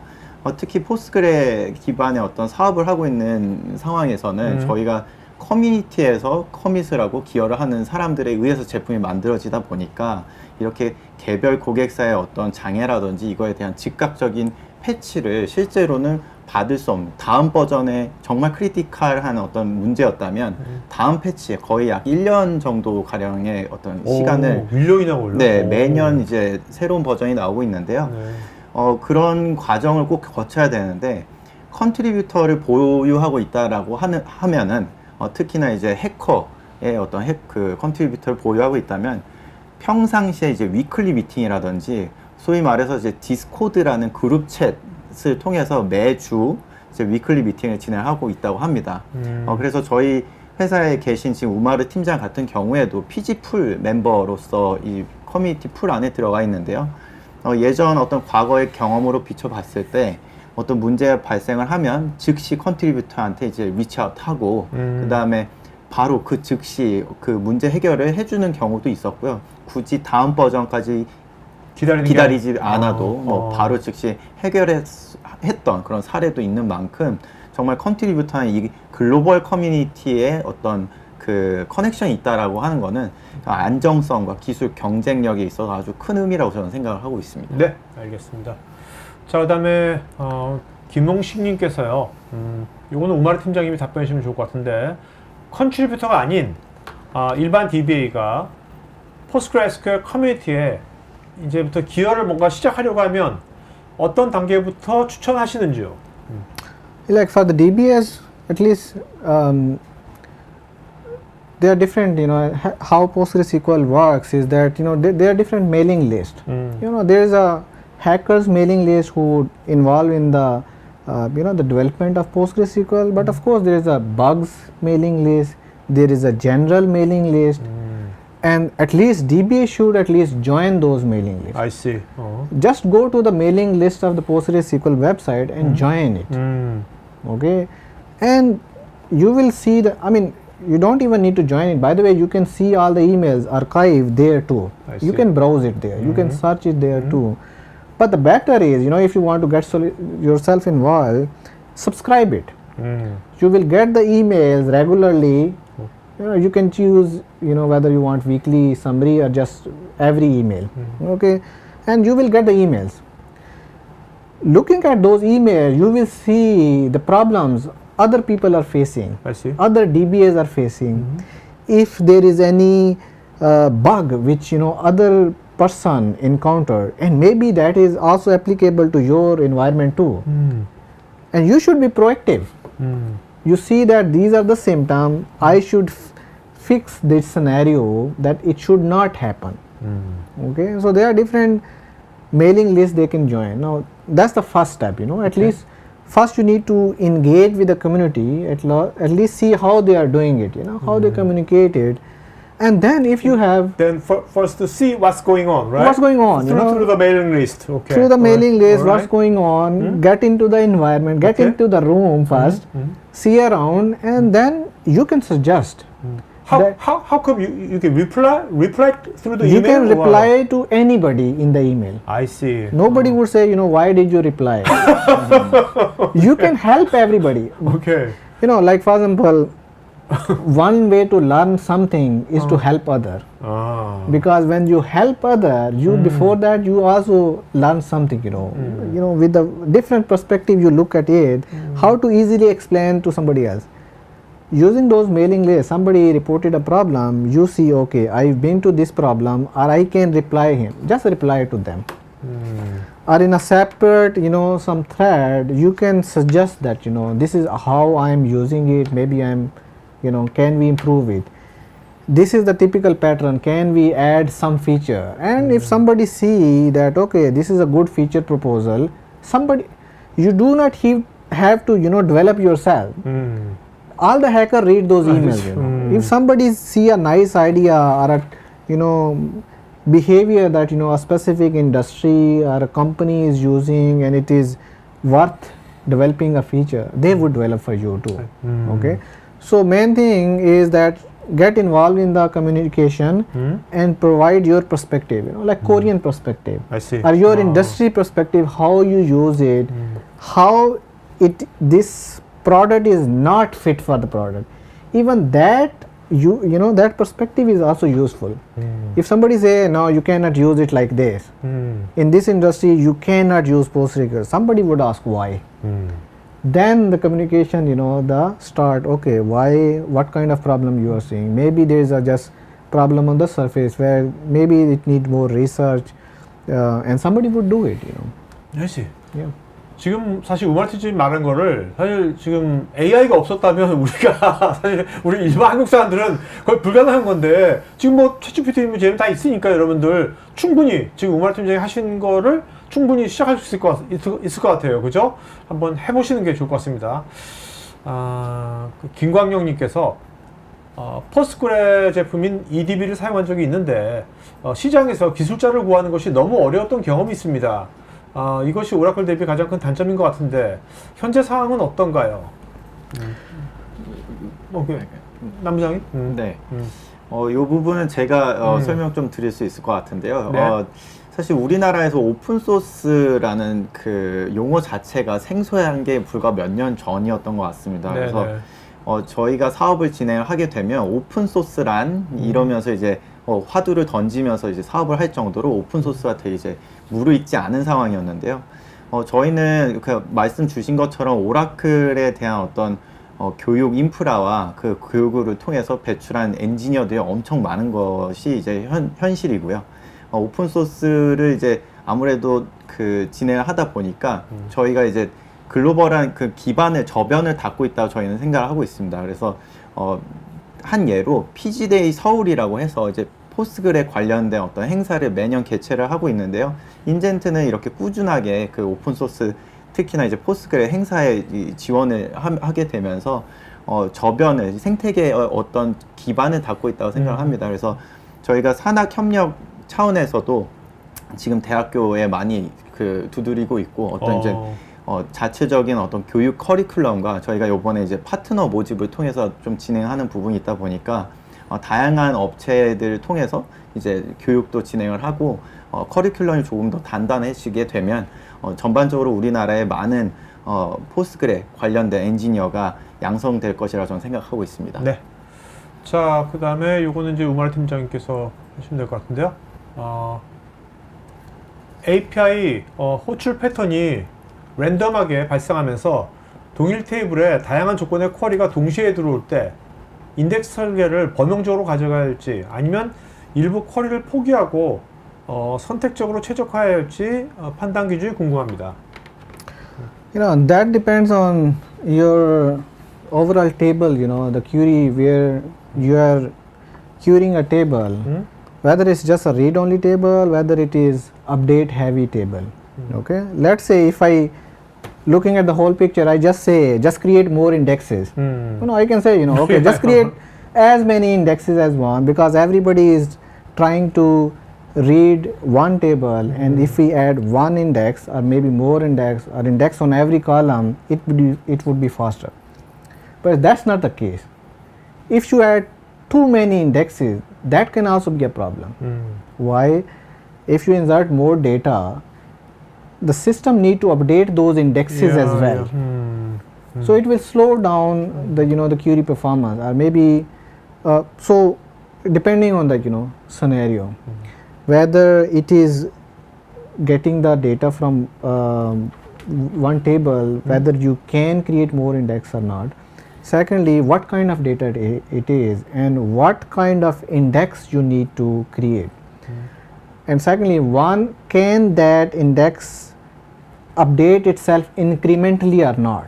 특히 포스그레 기반의 어떤 사업을 하고 있는 상황에서는 저희가 커뮤니티에서 커밋을 하고 기여를 하는 사람들에 의해서 제품이 만들어지다 보니까 이렇게 개별 고객사의 어떤 장애라든지 이거에 대한 즉각적인 패치를 실제로는 받을 수 없는 다음 버전에 정말 크리티컬한 어떤 문제였다면 다음 패치에 거의 약 1년 정도 가량의 어떤 시간을 1년이나 걸려? 네, 매년 이제 새로운 버전이 나오고 있는데요. 그런 과정을 꼭 거쳐야 되는데 컨트리뷰터를 보유하고 있다라고 하면은 특히나 이제 해커의 어떤 그 컨트리뷰터를 보유하고 있다면 평상시에 이제 위클리 미팅이라든지 소위 말해서 이제 디스코드라는 그룹 챗을 통해서 매주 이제 위클리 미팅을 진행하고 있다고 합니다. 그래서 저희 회사에 계신 지금 우마르 팀장 같은 경우에도 PG풀 멤버로서 이 커뮤니티 풀 안에 들어가 있는데요. 예전 어떤 과거의 경험으로 비춰봤을 때 어떤 문제가 발생을 하면 즉시 컨트리뷰터한테 이제 리치아웃하고 그 다음에 바로 그 즉시 그 문제 해결을 해주는 경우도 있었고요. 굳이 다음 버전까지 기다리지 않아도 바로 즉시 해결했던 그런 사례도 있는 만큼 정말 컨트리뷰터는 이 글로벌 커뮤니티의 어떤 그 커넥션이 있다라고 하는 거는 안정성과 기술 경쟁력에 있어서 아주 큰 의미라고 저는 생각을 하고 있습니다. 네, 알겠습니다. 자, 그 다음에 김홍식님께서요. 요거는 우마르 팀장님이 답변해 주시면 좋을 것 같은데 컨트리뷰터가 아닌 일반 DBA가 PostgreSQL 커뮤니티에 이제부터 기여를 뭔가 시작하려고 하면 어떤 단계부터 추천하시는지요? Like for the DBAs, at least they are different. How PostgreSQL works is that there are different mailing lists. There is a hackers mailing list who involve in the the development of PostgreSQL, but of course there is a bugs mailing list, there is a general mailing list, and at least DBA should at least join those mailing lists. I see. Just go to the mailing list of the PostgreSQL website and join it. Okay, and you will see you don't even need to join it. By the way, you can see all the emails archived there too. You can browse it there. You can search it there too. But the better is, if you want to get yourself involved, subscribe it. You will get the emails regularly. You can choose, whether you want weekly summary or just every email. Okay, and you will get the emails. Looking at those emails, you will see the problems other people are facing. I see. Other DBAs are facing. If there is any bug which other person encountered, and maybe that is also applicable to your environment too. And you should be proactive. You see that these are the symptoms, I should fix this scenario that it should not happen. Okay, so there are different mailing lists they can join. Now that's the first step, you know, at least first you need to engage with the community, at least see how they are doing it, you know, how they communicate it. And then if you have first to see what's going on, right? What's going on, through the mailing list. Okay. Through the mailing list, All right. what's going on, get into the environment, get into the room first, see around, and then you can suggest. How come you can reply through the You email? can reply to anybody in the email. I see. Nobody would say, you know, why did you reply? You can help everybody. Okay. You know, like for example, one way to learn something is to help other. Because when you help other, you before that you also learn something, you know, with a different perspective you look at it, how to easily explain to somebody else. Using those mailing lists, somebody reported a problem, you see, okay, I've been to this problem, or I can reply him, just reply to them. Or in a separate, you know, some thread, you can suggest that, you know, this is how I'm using it, maybe I'm, you know, can we improve it? This is the typical pattern, can we add some feature? And if somebody see that, okay, this is a good feature proposal, somebody, you do not have to, you know, develop yourself. All the hacker read those emails, you know. If somebody see a nice idea or a, you know, behavior that, you know, a specific industry or a company is using and it is worth developing a feature, they would develop for you too. Okay, so main thing is that get involved in the communication and provide your perspective, you know, like Korean perspective. I see. Or your industry perspective, how you use it, how this product is not fit for the product. Even that, you know, that perspective is also useful. If somebody say, no, you cannot use it like this, in this industry you cannot use PostgreSQL, somebody would ask why. Then the communication, you know, the start, okay, why, what kind of problem you are seeing.Maybe there is a just problem on the surface where maybe it need more research, and somebody would do it, you know. I see. Yeah. 지금 사실 우마티님이 말한 거를 사실 지금 AI가 없었다면 우리가 사실 우리 일반 한국 사람들은 거의 불가능한 건데 지금 뭐 챗GPT면 쟤는 다 있으니까 여러분들 충분히 지금 우마티님이 하신 거를 충분히 시작할 수 있을 것 같아요. 그죠? 한번 해보시는 게 좋을 것 같습니다. 김광영님께서 포스트그레 제품인 EDB를 사용한 적이 있는데 시장에서 기술자를 구하는 것이 너무 어려웠던 경험이 있습니다. 이것이 오라클 대비 가장 큰 단점인 것 같은데 현재 상황은 어떤가요? 오케이. 남부장님? 네. 이 부분은 제가 설명 좀 드릴 수 있을 것 같은데요. 네. 사실 우리나라에서 오픈소스라는 그 용어 자체가 생소한 게 불과 몇 년 전이었던 것 같습니다. 네, 그래서 네. 저희가 사업을 진행을 하게 되면 오픈소스란 이러면서 이제 화두를 던지면서 이제 사업을 할 정도로 오픈소스가 되게 이제 무르익지 않은 상황이었는데요. 저희는 그 말씀 주신 것처럼 오라클에 대한 어떤 교육 인프라와 그 교육을 통해서 배출한 엔지니어들이 엄청 많은 것이 이제 현실이고요. 오픈소스를 이제 아무래도 그 진행을 하다 보니까 저희가 이제 글로벌한 그 기반을 저변을 닫고 있다고 저희는 생각을 하고 있습니다. 그래서 한 예로 PG데이 서울이라고 해서 이제 포스트그레 관련된 어떤 행사를 매년 개최를 하고 있는데요. 인젠트는 이렇게 꾸준하게 그 오픈소스 특히나 이제 포스트그레 행사에 지원을 하게 되면서 저변을 생태계의 어떤 기반을 닫고 있다고 생각을 합니다. 그래서 저희가 산학협력 차원에서도 지금 대학교에 많이 그 두드리고 있고 어떤 이제 자체적인 어떤 교육 커리큘럼과 저희가 요번에 이제 파트너 모집을 통해서 좀 진행하는 부분이 있다 보니까 다양한 업체들을 통해서 이제 교육도 진행을 하고 커리큘럼이 조금 더 단단해지게 되면 전반적으로 우리나라에 많은 포스트그레 관련된 엔지니어가 양성될 것이라고 저는 생각하고 있습니다. 네. 자, 그 다음에 요거는 이제 우마르 팀장님께서 하시면 될 것 같은데요. API 호출 패턴이 랜덤하게 발생하면서 동일 테이블에 다양한 조건의 쿼리가 동시에 들어올 때 인덱스 설계를 범용적으로 가져갈지 아니면 일부 쿼리를 포기하고 선택적으로 최적화해야 할지 판단 기준이 궁금합니다. You know, that depends on your overall table, you know, the query where you are querying a table, whether it's just a read-only table, whether it is update-heavy table. Okay, let's say if I looking at the whole picture, I just say just create more indexes. You know, I can say, you know, okay, just create as many indexes as one, because everybody is trying to read one table, and if we add one index or maybe more index or index on every column, it would be faster. But that's not the case. If you add too many indexes, that can also be a problem. Why? If you insert more data, the system need to update those indexes as well. So it will slow down the, you know, the query performance, or maybe so depending on the, you know, scenario, whether it is getting the data from one table, whether you can create more index or not. Secondly, what kind of data it is, and what kind of index you need to create. And secondly, one, can that index update itself incrementally or not?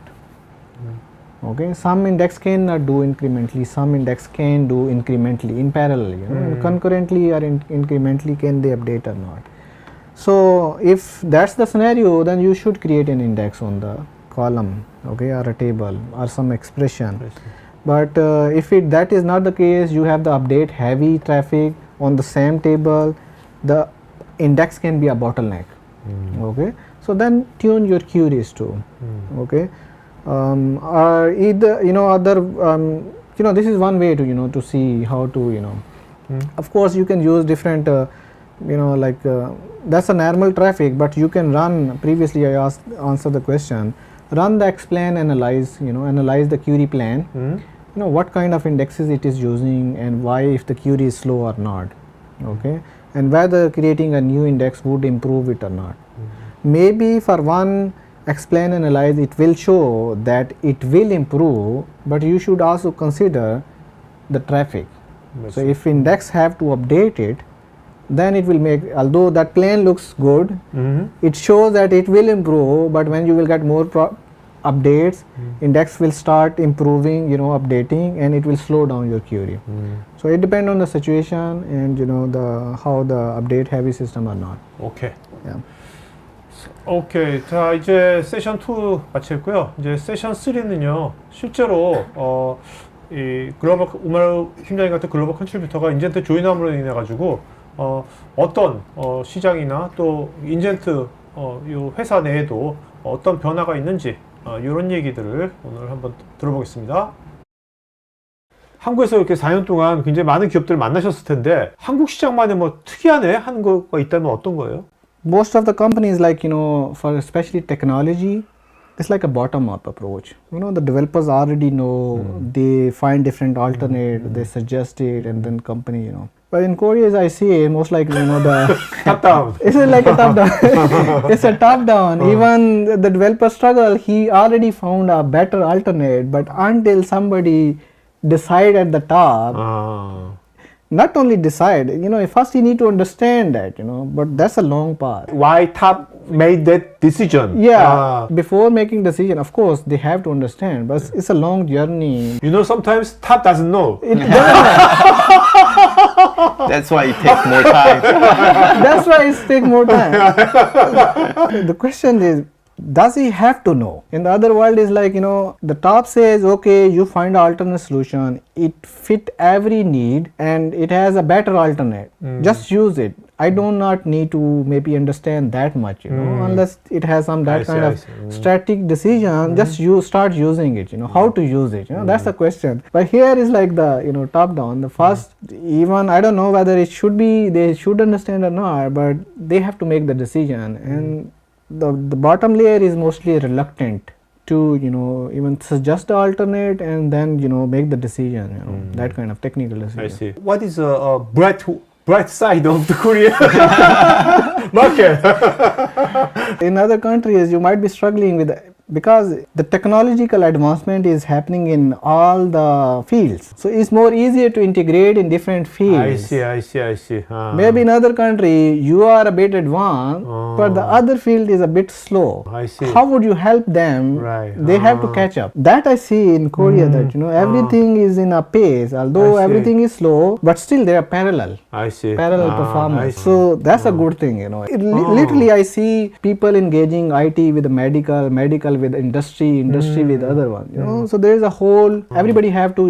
Okay, some index cannot do incrementally, some index can do incrementally in parallel, you know, and concurrently or incrementally can they update or not. So if that's the scenario, then you should create an index on the column, okay, or a table or some expression. But if that is not the case, you have the update heavy traffic on the same table, the index can be a bottleneck. Okay, so then tune your queries too. Okay, or either, you know, other you know, this is one way to, you know, to see how to, you know, of course you can use different you know, like that's a normal traffic, but you can run, previously I answered the question, run the explain analyze, you know, analyze the query plan, you know, what kind of indexes it is using and why, if the query is slow or not. Okay, and whether creating a new index would improve it or not. Maybe for one explain analyze, it will show that it will improve, but you should also consider the traffic. So if index have to update it, then it will make, although that plan looks good, it shows that it will improve, but when you will get more updates, index will start improving, you know, updating, and it will slow down your query. So it depends on the situation and, you know, the how the update heavy system or not. 오케이. Yeah. 오케이. 자, 이제 세션 2 마쳤고요. 이제 세션 3는요, 실제로 이 글로벌 우마루 팀장님 같은 글로벌 컨트리뷰터가 인젠트 조인함으로 인해 가지고 어떤 시장이나 또 인젠트 요 회사 내에도 어떤 변화가 있는지 이런 얘기들을 오늘 한번 들어보겠습니다. 한국에서 이렇게 4년 동안 굉장히 많은 기업들을 만나셨을 텐데 한국 시장만의 뭐 특이하네 하는 거가 있다면 어떤 거예요? Most of the companies, like, you know, for especially technology, it's like a bottom-up approach. You know, the developers already know, they find different alternate, they suggest it, and then company, you know. But in Korea, as I see, most like, you know, the top down. It's like a top down. It's a top down. Even the developer struggle, he already found a better alternate, but until somebody decide at the top, not only decide, you know, first you need to understand that, you know, but that's a long path. Why top made that decision? Yeah, before making decision, of course, they have to understand, but it's a long journey. You know, sometimes top doesn't know. It doesn't. That's why it takes more time. That's why it takes more time. The question is, does he have to know? In the other world is like, you know, the top says, okay, you find an alternate solution, it fit every need and it has a better alternate. Just use it. I do not need to maybe understand that much, you know, unless it has some that kind of strategic decision, just you start using it, you know, how to use it, you know, that's the question. But here is like the, you know, top down, the first, even I don't know whether it should be, they should understand or not, but they have to make the decision, and the bottom layer is mostly reluctant to, you know, even suggest the alternate and then, you know, make the decision, you know, that kind of technical decision. I see. What is a bright side of the Korean market? In other countries, you might be struggling with because the technological advancement is happening in all the fields. So it's more easier to integrate in different fields. I see. Maybe in other country you are a bit advanced, but the other field is a bit slow. I see. How would you help them? Right. They have to catch up. That I see in Korea, that everything is in a pace, although I see. everything is slow, but still they are parallel. I see. Parallel I performance. see. So that's a good thing, Literally I see people engaging IT with the medical with industry with other one, so there is a whole, everybody have to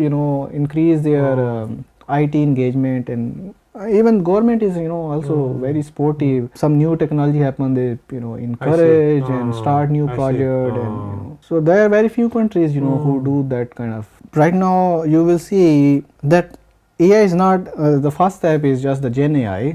increase their IT engagement, and even government is also very sportive. Some new technology happen, they encourage and start new project, and so there are very few countries who do that kind of. Right now you will see that AI is not the first step is just the Gen AI,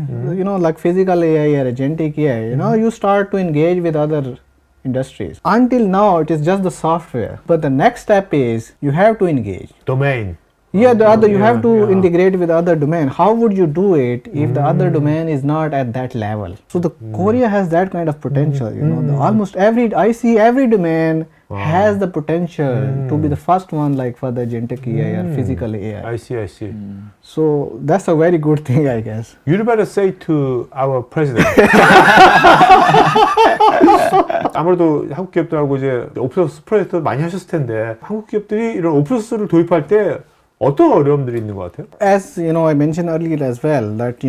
like physical AI or agentic AI, you start to engage with other industries. Until now it is just the software, but the next step is you have to engage. Domain. Yeah, the other you have to integrate with other domain. How would you do it if the other domain is not at that level? So the Korea has that kind of potential, almost every domain has the potential to be the first one, like for the agentic AI or physical AI. I see. So that's a very good thing, I guess. You better say to our president. 아무래도 한국 기업들하고 이제 오픈소스 프로젝트 많이 하셨을 텐데 한국 기업들이 이런 오픈소스를 도입할 때 어떤 어려움들이 있는 것 같아요? As I mentioned earlier as well, that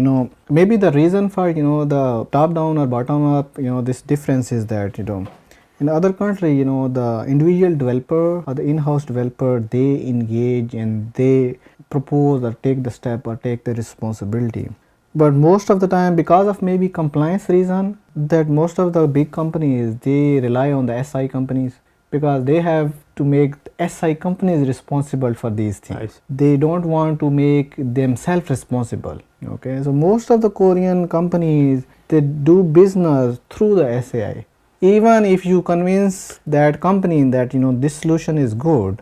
maybe the reason for the top down or bottom up this difference is that in other country the individual developer or the in-house developer, they engage and they propose or take the step or take the responsibility. But most of the time, because of maybe compliance reason, that most of the big companies, they rely on the SI companies, because they have to make the SI companies responsible for these things. They don't want to make themselves responsible. Okay, so most of the Korean companies, they do business through the SI. Even if you convince that company that this solution is good,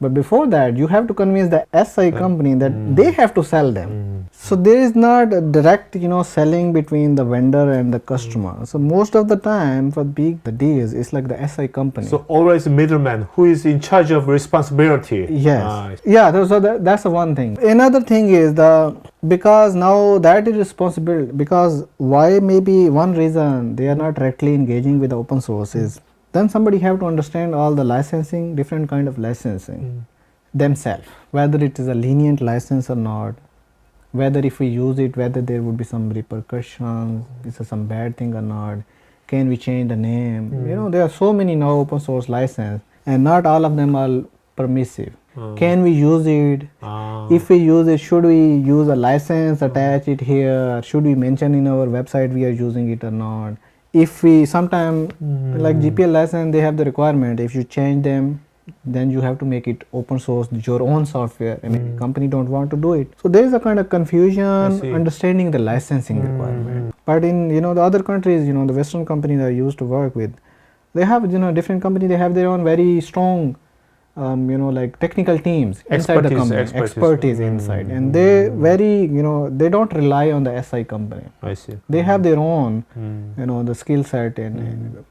but before that you have to convince the SI company that they have to sell them. So there is not a direct selling between the vendor and the customer. So most of the time for the deals, it's like the SI company. So always a middleman who is in charge of responsibility. Yes. So that's the one thing. Another thing is because now that is responsible, because why maybe one reason they are not directly engaging with the open source is then somebody have to understand all the licensing, different kind of licensing themselves, whether it is a lenient license or not, whether if we use it, whether there would be some repercussions, is it some bad thing or not, can we change the name? There are so many now open source license, and not all of them are permissive. Can we use it? If we use it, should we use a license, attach it here? Should we mention in our website we are using it or not? If we sometime like GPL license, they have the requirement, if you change them, then you have to make it open source, your own software. I mean, company don't want to do it. So there is a kind of confusion understanding the licensing requirement. But in the other countries, the Western companies I used to work with, they have different company, they have their own very strong like technical teams inside the company, expertise inside, and they very they don't rely on the SI company. I see. They have their own the skill set, and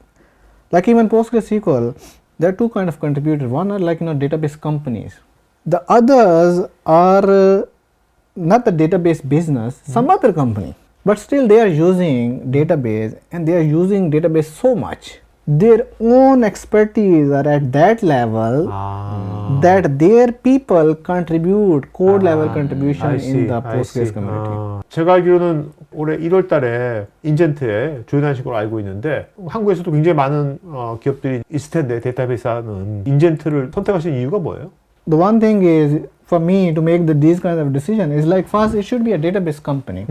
like even PostgreSQL, there are two kind of contributors. One are like database companies. The others are not the database business, some other company, but still they are using database, and they are using database so much. Their own expertise are at that level that their people contribute code level contribution in the Postgres community. 제가 알기로는 올해 1월 달에 인젠트에 조인하신 걸로 알고 있는데 한국에서도 굉장히 많은 기업들이 있을 텐데 데이터베이스는 인젠트를 선택하신 이유가 뭐예요? The one thing is for me to make these kind of decision is like first it should be a database company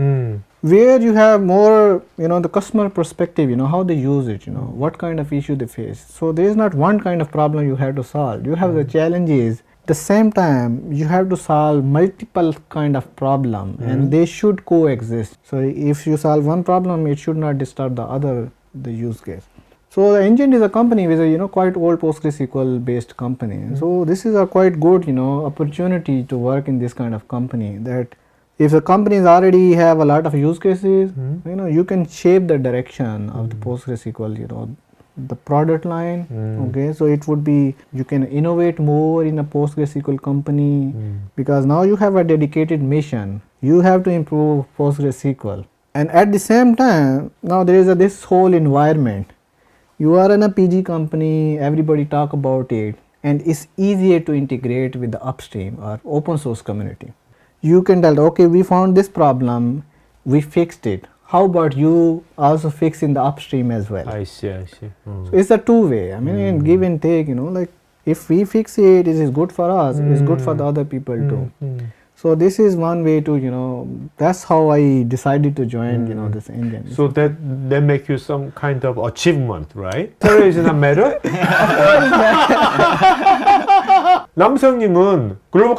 where you have more the customer perspective, how they use it, what kind of issue they face. So there is not one kind of problem you have to solve. You have the challenges. At the same time, you have to solve multiple kind of problem, and they should coexist. So if you solve one problem, it should not disturb the use case. So the INZENT is a company with a quite old PostgreSQL based company. So this is a quite good opportunity to work in this kind of company, that if the companies already have a lot of use cases, you can shape the direction of the PostgreSQL the product line. Okay, so it would be you can innovate more in a PostgreSQL company because now you have a dedicated mission. You have to improve PostgreSQL, and at the same time, now there is this whole environment. You are in a PG company, everybody talk about it, and it's easier to integrate with the upstream or open source community. You can tell, okay, we found this problem, we fixed it. How about you also fix in the upstream as well? I see. So it's a two-way. I mean, in give and take, you know, like if we fix it, it is good for us, it's good for the other people too. So this is one way to, you know, that's how I decided to join, you know, this INZENT. So that make you some kind of achievement, right? Salary is not matter? 남성님은 글로벌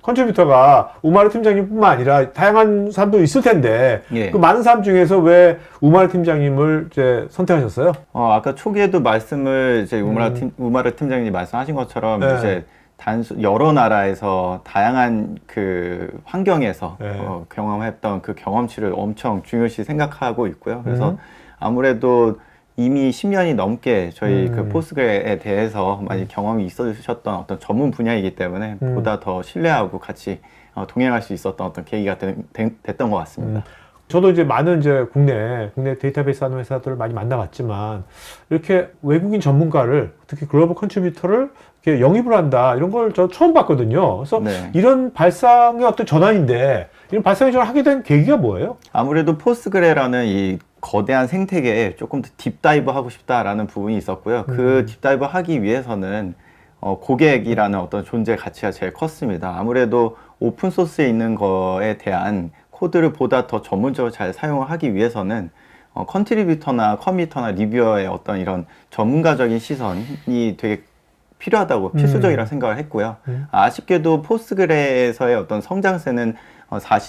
컨트리뷰터가 우마르 팀장님뿐만 아니라 다양한 사람도 있을 텐데 예. 그 많은 사람 중에서 왜 우마르 팀장님을 이제 선택하셨어요? 아까 초기에도 말씀을 이제 우마르 팀장님이 말씀하신 것처럼 네. 이제 여러 나라에서 다양한 그 환경에서 네. 경험했던 그 경험치를 엄청 중요시 생각하고 있고요. 그래서 아무래도 이미 10년이 넘게 저희 그 포스그레에 대해서 많이 경험이 있으셨던 어떤 전문 분야이기 때문에 보다 더 신뢰하고 같이 동행할 수 있었던 어떤 계기가 됐던 것 같습니다. 저도 이제 많은 이제 국내 데이터베이스 하는 회사들을 많이 만나봤지만 이렇게 외국인 전문가를 특히 글로벌 컨트리뷰터를 이렇게 영입을 한다 이런 걸 저 처음 봤거든요. 그래서 네. 이런 발상의 어떤 전환인데 이런 발상의 전환을 하게 된 계기가 뭐예요? 아무래도 포스그레라는 이 거대한 생태계에 조금 더 딥다이브 하고 싶다라는 부분이 있었고요. 그 딥다이브 하기 위해서는 고객이라는 어떤 존재 가치가 제일 컸습니다. 아무래도 오픈소스에 있는 거에 대한 코드를 보다 더 전문적으로 잘 사용을 하기 위해서는 컨트리뷰터나 커미터나 리뷰어의 어떤 이런 전문가적인 시선이 되게 필요하다고 필수적이라고 생각을 했고요. 아쉽게도 포스그레에서의 어떤 성장세는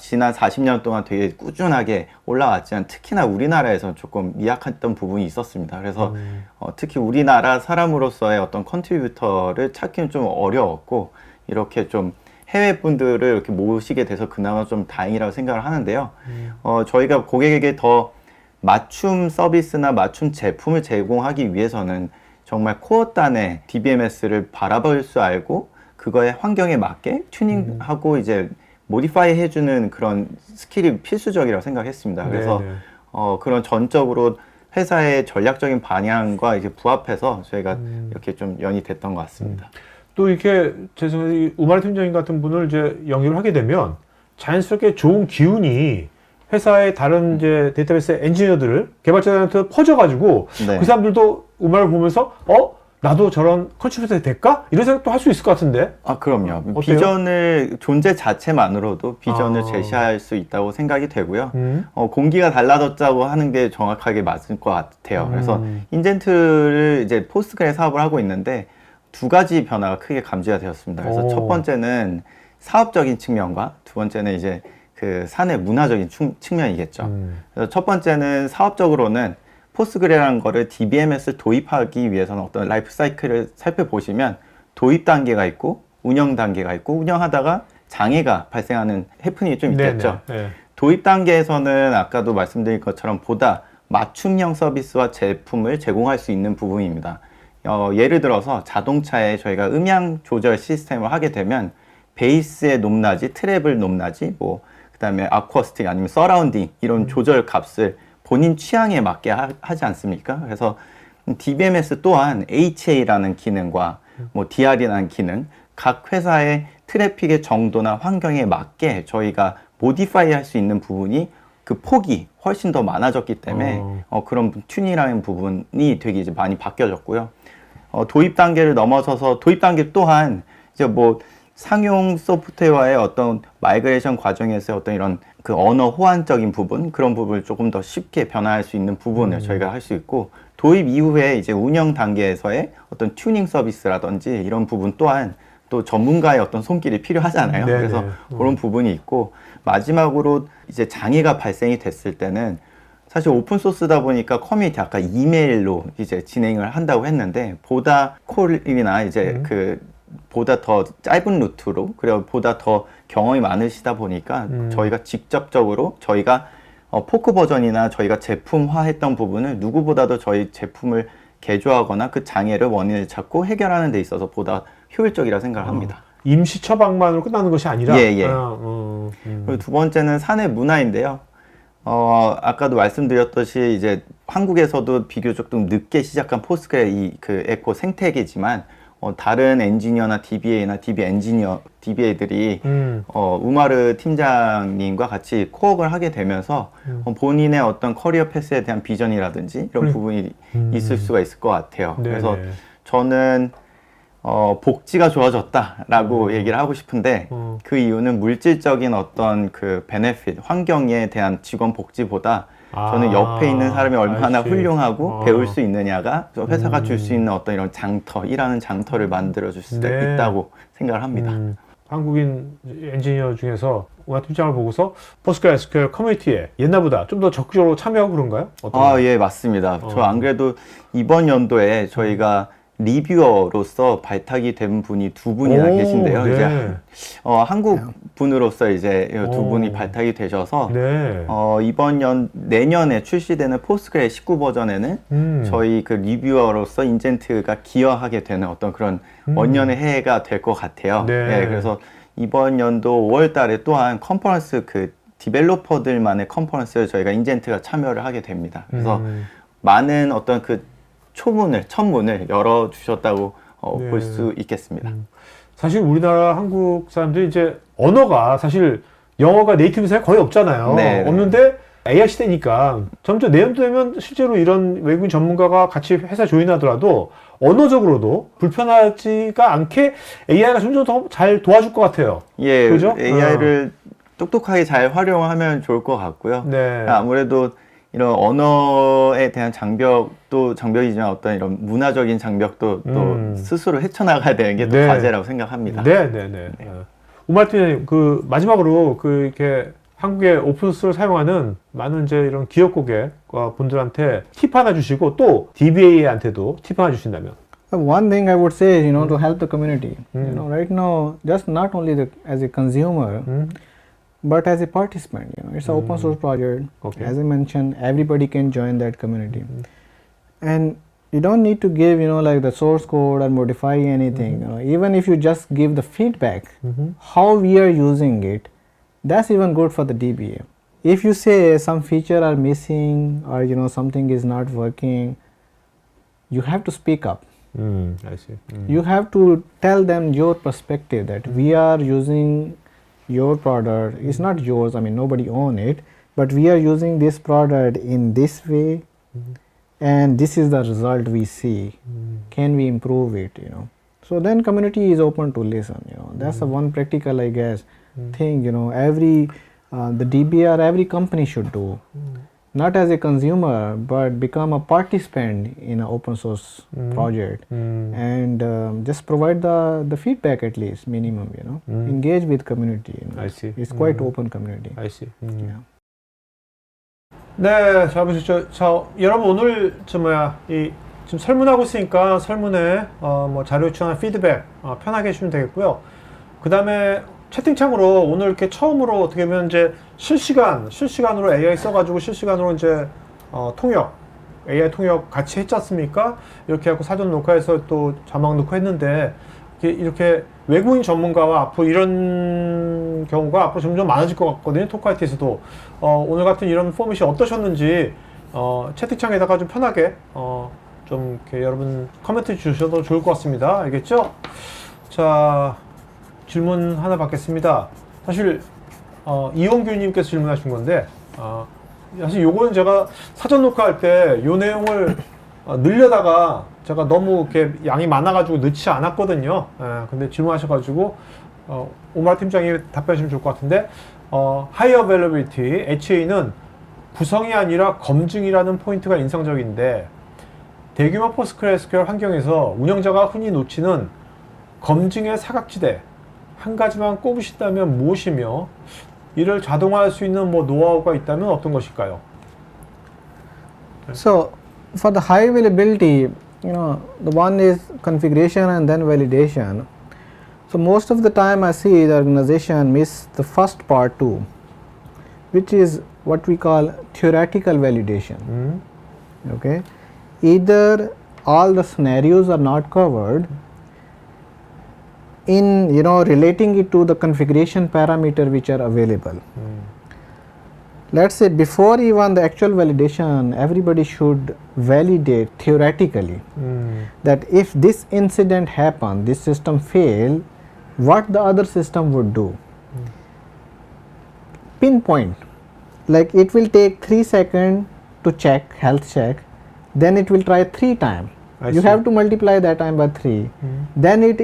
지난 40년 동안 되게 꾸준하게 올라왔지만 특히나 우리나라에서는 조금 미약했던 부분이 있었습니다. 그래서 특히 우리나라 사람으로서의 어떤 컨트리뷰터를 찾기는 좀 어려웠고 이렇게 좀 해외 분들을 이렇게 모시게 돼서 그나마 좀 다행이라고 생각을 하는데요. 저희가 고객에게 더 맞춤 서비스나 맞춤 제품을 제공하기 위해서는 정말 코어 단의 DBMS를 바라볼 수 알고 그거의 환경에 맞게 튜닝하고 이제 모디파이 해주는 그런 스킬이 필수적이라고 생각했습니다. 그래서 그런 전적으로 회사의 전략적인 방향과 이제 부합해서 저희가 이렇게 좀 연이 됐던 것 같습니다. 또 이렇게 죄송해요 우마르 팀장님 같은 분을 이제 영입을 하게 되면 자연스럽게 좋은 기운이 회사의 다른 이제 데이터베이스 엔지니어들을 개발자들한테 퍼져가지고 네. 그 사람들도 우마를 보면서 나도 저런 컨트리뷰터 될까? 이런 생각도 할 수 있을 것 같은데. 그럼요. 어때요? 비전을 존재 자체만으로도 비전을 제시할 수 있다고 생각이 되고요. 공기가 달라졌다고 하는 게 정확하게 맞을 것 같아요. 그래서 인젠트를 이제 포스트그레 사업을 하고 있는데 두 가지 변화가 크게 감지가 되었습니다. 그래서 첫 번째는 사업적인 측면과 두 번째는 이제 그 사내 문화적인 측면이겠죠. 그래서 첫 번째는 사업적으로는 포스그레라는 거를 DBMS를 도입하기 위해서는 어떤 라이프 사이클을 살펴보시면 도입 단계가 있고 운영 단계가 있고 운영하다가 장애가 발생하는 해프닝이 좀 있겠죠. 네네. 도입 단계에서는 아까도 말씀드린 것처럼 보다 맞춤형 서비스와 제품을 제공할 수 있는 부분입니다. 예를 들어서 자동차에 저희가 음향 조절 시스템을 하게 되면 베이스의 높낮이, 트래블 높낮이, 그다음에 아쿠어스틱 아니면 서라운딩 이런 조절 값을 본인 취향에 맞게 하지 않습니까? 그래서 DBMS 또한 HA라는 기능과 DR이라는 기능, 각 회사의 트래픽의 정도나 환경에 맞게 저희가 모디파이 할 수 있는 부분이 그 폭이 훨씬 더 많아졌기 때문에 그런 튜닝이라는 부분이 되게 이제 많이 바뀌어졌고요. 도입 단계를 넘어서서 도입 단계 또한 이제 상용 소프트웨어의 어떤 마이그레이션 과정에서 어떤 이런 그 언어 호환적인 부분 그런 부분을 조금 더 쉽게 변화할 수 있는 부분을 저희가 할 수 있고 도입 이후에 이제 운영 단계에서의 어떤 튜닝 서비스라든지 이런 부분 또한 또 전문가의 어떤 손길이 필요하잖아요. 네네. 그래서 그런 부분이 있고 마지막으로 이제 장애가 발생이 됐을 때는 사실 오픈소스다 보니까 커뮤니티 아까 이메일로 이제 진행을 한다고 했는데 보다 콜이나 이제 보다 더 짧은 루트로 그리고 보다 더 경험이 많으시다 보니까 저희가 직접적으로 저희가 포크 버전이나 저희가 제품화했던 부분을 누구보다도 저희 제품을 개조하거나 그 장애를 원인을 찾고 해결하는 데 있어서 보다 효율적이라 생각을 합니다. 임시 처방만으로 끝나는 것이 아니라. 예, 예. 그리고 두 번째는 사내 문화인데요. 아까도 말씀드렸듯이 이제 한국에서도 비교적 좀 늦게 시작한 포스트그레 그 에코 생태계지만 다른 엔지니어나 DBA나 DBA들이 우마르 팀장님과 같이 코업을 하게 되면서 본인의 어떤 커리어 패스에 대한 비전이라든지 이런 부분이 있을 수가 있을 것 같아요. 네네. 그래서 저는 복지가 좋아졌다라고 얘기를 하고 싶은데 그 이유는 물질적인 어떤 그 베네핏, 환경에 대한 직원 복지보다 저는 옆에 있는 사람이 얼마나 훌륭하고 배울 수 있느냐가 회사가 줄 수 있는 어떤 이런 장터, 일하는 장터를 만들어줄 수 네. 있다고 생각을 합니다. 한국인 엔지니어 중에서 우마 팀장을 보고서 PostgreSQL 커뮤니티에 옛날보다 좀 더 적극적으로 참여하고 그런가요? 예, 맞습니다. 저 안 그래도 이번 연도에 저희가 리뷰어로서 발탁이 된 분이 두 분이나 계신데요. 네. 이제 한국 분으로서 이제 두 분이 발탁이 되셔서 네. 이번 내년에 출시되는 포스트그레 19 버전에는 저희 그 리뷰어로서 인젠트가 기여하게 되는 어떤 그런 원년의 해가 될 것 같아요. 네. 네, 그래서 이번 연도 5월 달에 또한 컨퍼런스 그 디벨로퍼들만의 컨퍼런스를 저희가 인젠트가 참여를 하게 됩니다. 그래서 많은 어떤 그 첫문을 열어주셨다고 네. 볼 수 있겠습니다. 사실 우리나라 한국 사람들이 이제 언어가 사실 영어가 네이티브 사이 거의 없잖아요. 네. 없는데 AI 시대니까 점점 내년 되면 실제로 이런 외국인 전문가가 같이 회사 조인하더라도 언어적으로도 불편하지가 않게 AI가 점점 더 잘 도와줄 것 같아요. 예, 그죠? AI를 똑똑하게 잘 활용하면 좋을 것 같고요. 네. 아무래도 이런 언어에 대한 장벽도 장벽이지만 어떤 이런 문화적인 장벽도 또 스스로 헤쳐나가야 되는 게 또 네. 과제라고 생각합니다. 네. 우마팀장님, 그 마지막으로 그 이렇게 한국의 오픈소스를 사용하는 많은 이제 이런 기업 고객 분들한테 팁 하나 주시고 또 DBA한테도 팁 하나 주신다면. One thing I would say is, to help the community. Right now, just not only as a consumer, but as a participant. It's an open source project. Okay. As I mentioned, everybody can join that community, and you don't need to give, like the source code or modify anything. Even if you just give the feedback, how we are using it, that's even good for the DBA. If you say some feature are missing or something is not working, you have to speak up. I see. You have to tell them your perspective that we are using your product. It's not yours, nobody own it, but we are using this product in this way, and this is the result we see. Can we improve it? So then community is open to listen. That's the one practical, I guess, thing. Every the DBA or every company should do. Not as a consumer, but become a participant in an open source project, and just provide the feedback at least minimum. Engage with community. I see. It's quite open community. I see. Yeah. 네, 자 보시죠. 자, 여러분 오늘 지금 설문하고 있으니까 설문에 뭐 자료 요청이나 피드백 편하게 해주시면 되겠고요. 그 다음에 채팅창으로 오늘 이렇게 처음으로 어떻게 보면 이제 실시간으로 AI 써가지고 실시간으로 이제 AI 통역 같이 했지 않습니까? 이렇게 하고 사전 녹화해서 또 자막 넣고 했는데 이렇게 외국인 전문가와 앞으로 이런 경우가 앞으로 점점 많아질 것 같거든요. 토크아이티에서도 오늘 같은 이런 포맷이 어떠셨는지 채팅창에다가 좀 편하게 좀 이렇게 여러분 코멘트 주셔도 좋을 것 같습니다. 알겠죠? 자, 질문 하나 받겠습니다. 사실 이용규님께서 질문하신 건데 사실 요거는 제가 사전 녹화할 때 요 내용을 늘려다가 제가 너무 이렇게 양이 많아가지고 넣지 않았거든요. 근데 질문하셔가지고 오마르 팀장이 답변하시면 좋을 것 같은데 High Availability HA는 구성이 아니라 검증이라는 포인트가 인상적인데 대규모 PostgreSQL 환경에서 운영자가 흔히 놓치는 검증의 사각지대 한 가지만 꼽으신다면 무엇이며 이를 자동화할 수 있는 뭐 노하우가 있다면 어떤 것일까요? So for the high availability, the one is configuration and then validation. So most of the time I see the organization miss the first part too. which is what we call theoretical validation. Okay, either all the scenarios are not covered in relating it to the configuration parameter which are available. Let's say before even the actual validation, everybody should validate theoretically that if this incident happened, this system failed, what the other system would do. Pinpoint, like it will take 3 seconds to check, health check, then it will try 3 times. You have to multiply that time by 3. Then it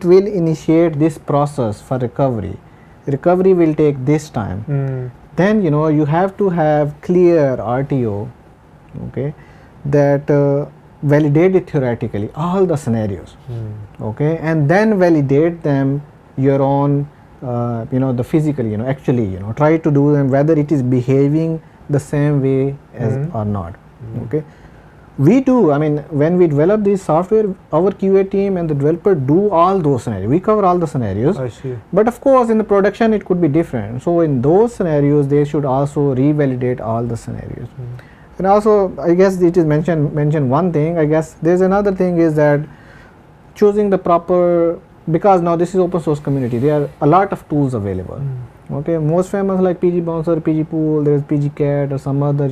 will initiate this process for recovery. Recovery will take this time. Then you have to have clear RTO, okay, that validate it theoretically, all the scenarios, okay, and then validate them your own, the physically, actually, try to do them whether it is behaving the same way as or not, okay. We do, I mean, when we develop this software, our QA team and the developer do all those scenarios. We cover all the scenarios. I see. But of course, in the production, it could be different. So in those scenarios, they should also revalidate all the scenarios. And also, I guess it is mentioned one thing. I guess there's another thing is that choosing the proper, because now this is open source community, there are a lot of tools available. Okay, most famous like PG Bouncer, PG Pool, there's PG Cat or some other,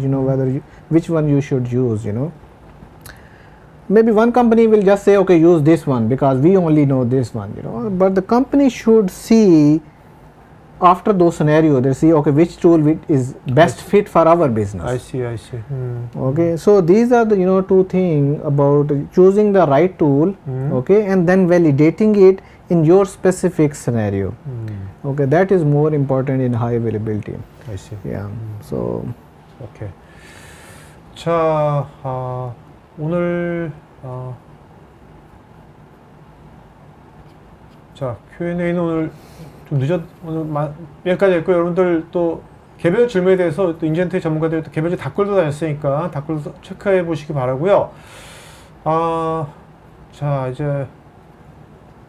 which one you should use, Maybe one company will just say, okay, use this one because we only know this one, But the company should see after those scenarios, they see, okay, which tool is best fit for our business. I see. Okay, so these are the two things about choosing the right tool, okay, and then validating it in your specific scenario. Okay, that is more important in high availability. I see. Yeah. So. Okay. 자, 오늘 자 Q&A는 오늘 좀 오늘 여기까지 했고 여러분들 또 개별 질문에 대해서 또 인젠트 전문가들이 또 개별적으로 댓글도 다녔으니까 댓글도 체크해 보시기 바라고요. 자 이제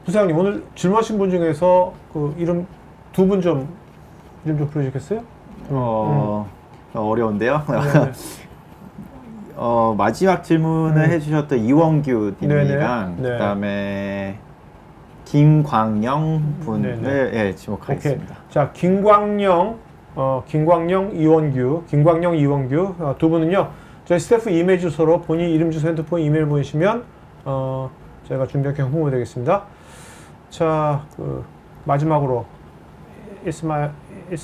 부사장님 오늘 질문하신 분 중에서 그 이름 두 분 좀 이름 좀 불러주시겠어요? 어려운데요. 네. 마지막 질문을 해주셨던 이원규 님이랑 그다음에 김광영 분을 지목하겠습니다. 오케이. 자, 김광영, 이원규 두 분은요 저희 스태프 이메일 주소로 본인 이름, 주소, 핸드폰, 이메일 보내시면 제가 준비한 경품 되겠습니다. 자, 그 마지막으로 it's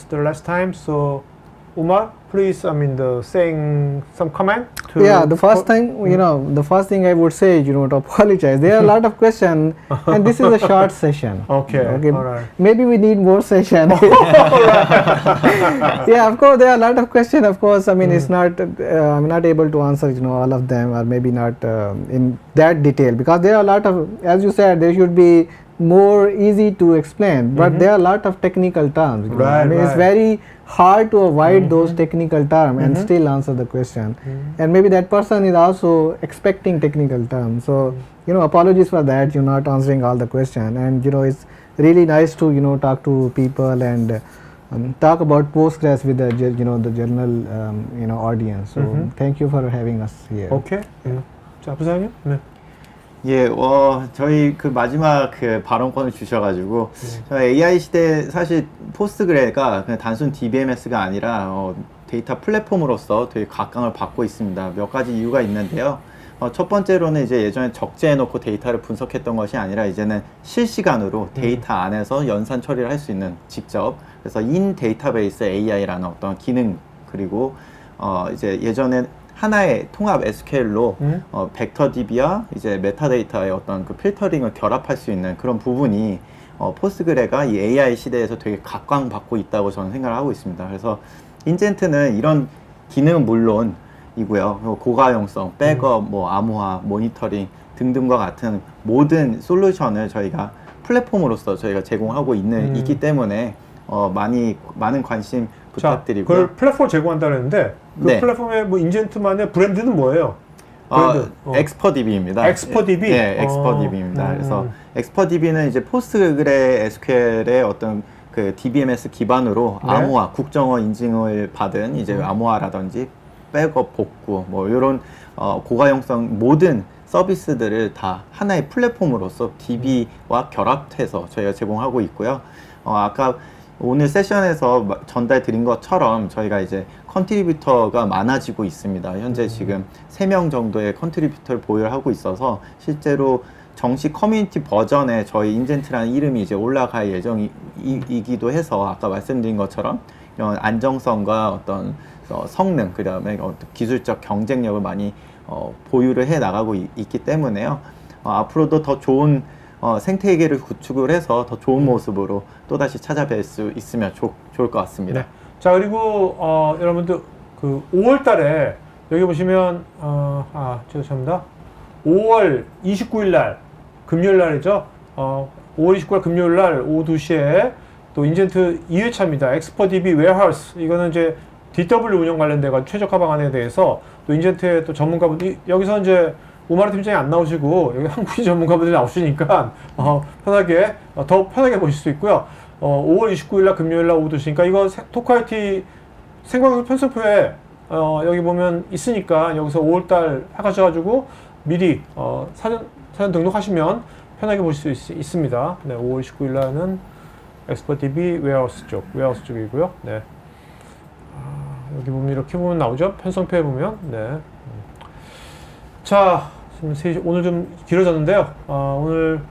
the last time, so Umar, please, saying some comment. Yeah, the first thing, the first thing I would say, to apologize. There are a lot of questions, and this is a short session. Okay. All right. Maybe we need more session. Yeah, of course, there are a lot of questions. Of course, I mean, it's not, I'm not able to answer, all of them, or maybe not in that detail, because there are a lot of, as you said, there should be more easy to explain, but there are a lot of technical terms. Right, I mean, it's very hard to avoid those technical terms and still answer the question. And maybe that person is also expecting technical terms. So, apologies for that, you're not answering all the question. And, it's really nice to, talk to people and talk about Postgres with the, the general, audience. So, thank you for having us here. Okay. 자, 부사장님. 네. 예, 저희 그 마지막 그 발언권을 주셔가지고, 저희 AI 시대 사실 포스트그레가 그냥 단순 DBMS가 아니라 데이터 플랫폼으로서 되게 각광을 받고 있습니다. 몇 가지 이유가 있는데요. 첫 번째로는 이제 예전에 적재해놓고 데이터를 분석했던 것이 아니라 이제는 실시간으로 데이터 안에서 연산 처리를 할 수 있는 직접. 그래서 인 데이터베이스 AI라는 어떤 기능, 그리고 이제 예전에 하나의 통합 SQL로 벡터 DB와 이제 메타데이터의 어떤 그 필터링을 결합할 수 있는 그런 부분이 포스트그레가 이 AI 시대에서 되게 각광받고 있다고 저는 생각을 하고 있습니다. 그래서 인젠트는 이런 기능은 물론이고요. 고가용성, 백업, 암호화, 모니터링 등등과 같은 모든 솔루션을 저희가 플랫폼으로서 저희가 제공하고 있기 때문에 많은 관심 부탁드리고요. 그걸 플랫폼 제공한다는데 그 네. 플랫폼의 인젠트만의 브랜드는 뭐예요? 엑스퍼DB입니다. 엑스퍼DB? 네, 엑스퍼DB입니다. 그래서 엑스퍼DB는 이제 포스트그레 SQL의 어떤 그 DBMS 기반으로 네. 암호화, 국정화 인증을 받은 이제 암호화라든지 백업 복구 뭐 이런 고가용성 모든 서비스들을 다 하나의 플랫폼으로서 DB와 결합해서 저희가 제공하고 있고요. 아까 오늘 세션에서 전달 드린 것처럼 저희가 이제 컨트리뷰터가 많아지고 있습니다. 현재 지금 3명 정도의 컨트리뷰터를 보유를 하고 있어서 실제로 정식 커뮤니티 버전에 저희 인젠트라는 이름이 이제 올라갈 예정이기도 해서 아까 말씀드린 것처럼 이런 안정성과 어떤 성능, 그 다음에 기술적 경쟁력을 많이 보유를 해 나가고 있기 때문에요. 앞으로도 더 좋은 생태계를 구축을 해서 더 좋은 모습으로 또다시 찾아뵐 수 있으면 좋을 것 같습니다. 네. 자, 그리고 여러분들 그 5월 달에 여기 보시면 죄송합니다. 5월 29일 날 금요일 날이죠. 5월 29일 금요일 날 오후 2시에 또 인젠트 2회차입니다. 엑스퍼DB 웨어하우스. 이거는 이제 DW 운영 관련돼가 최적화 방안에 대해서 또 인젠트의 또 전문가분들이 여기서 이제 우마르 팀장이 안 나오시고 여기 한국인 전문가분들이 나오시니까 편하게 더 편하게 보실 수 있고요. 5월 29일 날 금요일 날 오후 2시니까 이거 토크IT 생방송 편성표에 여기 보면 있으니까 여기서 5월 달 해가셔가지고 미리 사전 등록하시면 편하게 보실 수 있습니다. 네, 5월 29일 날은 엑스퍼DB 웨어하우스 쪽이고요. 네. 여기 보면 이렇게 보면 나오죠. 편성표에 보면. 네. 자, 오늘 좀 길어졌는데요. 오늘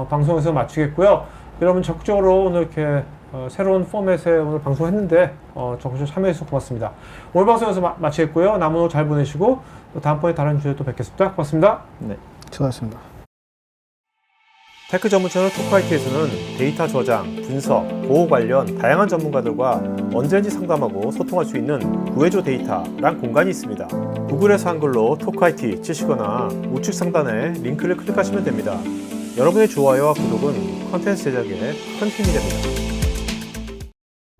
방송에서 마치겠고요. 여러분 적극적으로 오늘 이렇게 새로운 포맷의 오늘 방송했는데 적극적으로 참여해주셔서 고맙습니다. 오늘 방송에서 마치겠고요. 남은 하루 잘 보내시고 또 다음번에 다른 주제로 또 뵙겠습니다. 고맙습니다. 네. 수고하셨습니다. 테크 전문 채널 토크IT에서는 데이터 저장, 분석, 보호 관련 다양한 전문가들과 언제든지 상담하고 소통할 수 있는 구해줘 데이터란 공간이 있습니다. 구글에서 한글로 토크IT 치시거나 우측 상단에 링크를 클릭하시면 됩니다. 여러분의 좋아요와 구독은 컨텐츠 제작에 큰 힘이 됩니다.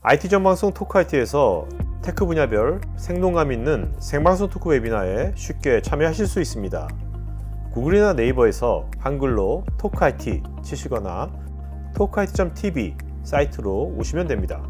IT 전방송 토크IT에서 테크 분야별 생동감 있는 생방송 토크 웨비나에 쉽게 참여하실 수 있습니다. 구글이나 네이버에서 한글로 토크IT 치시거나 토크IT.tv 사이트로 오시면 됩니다.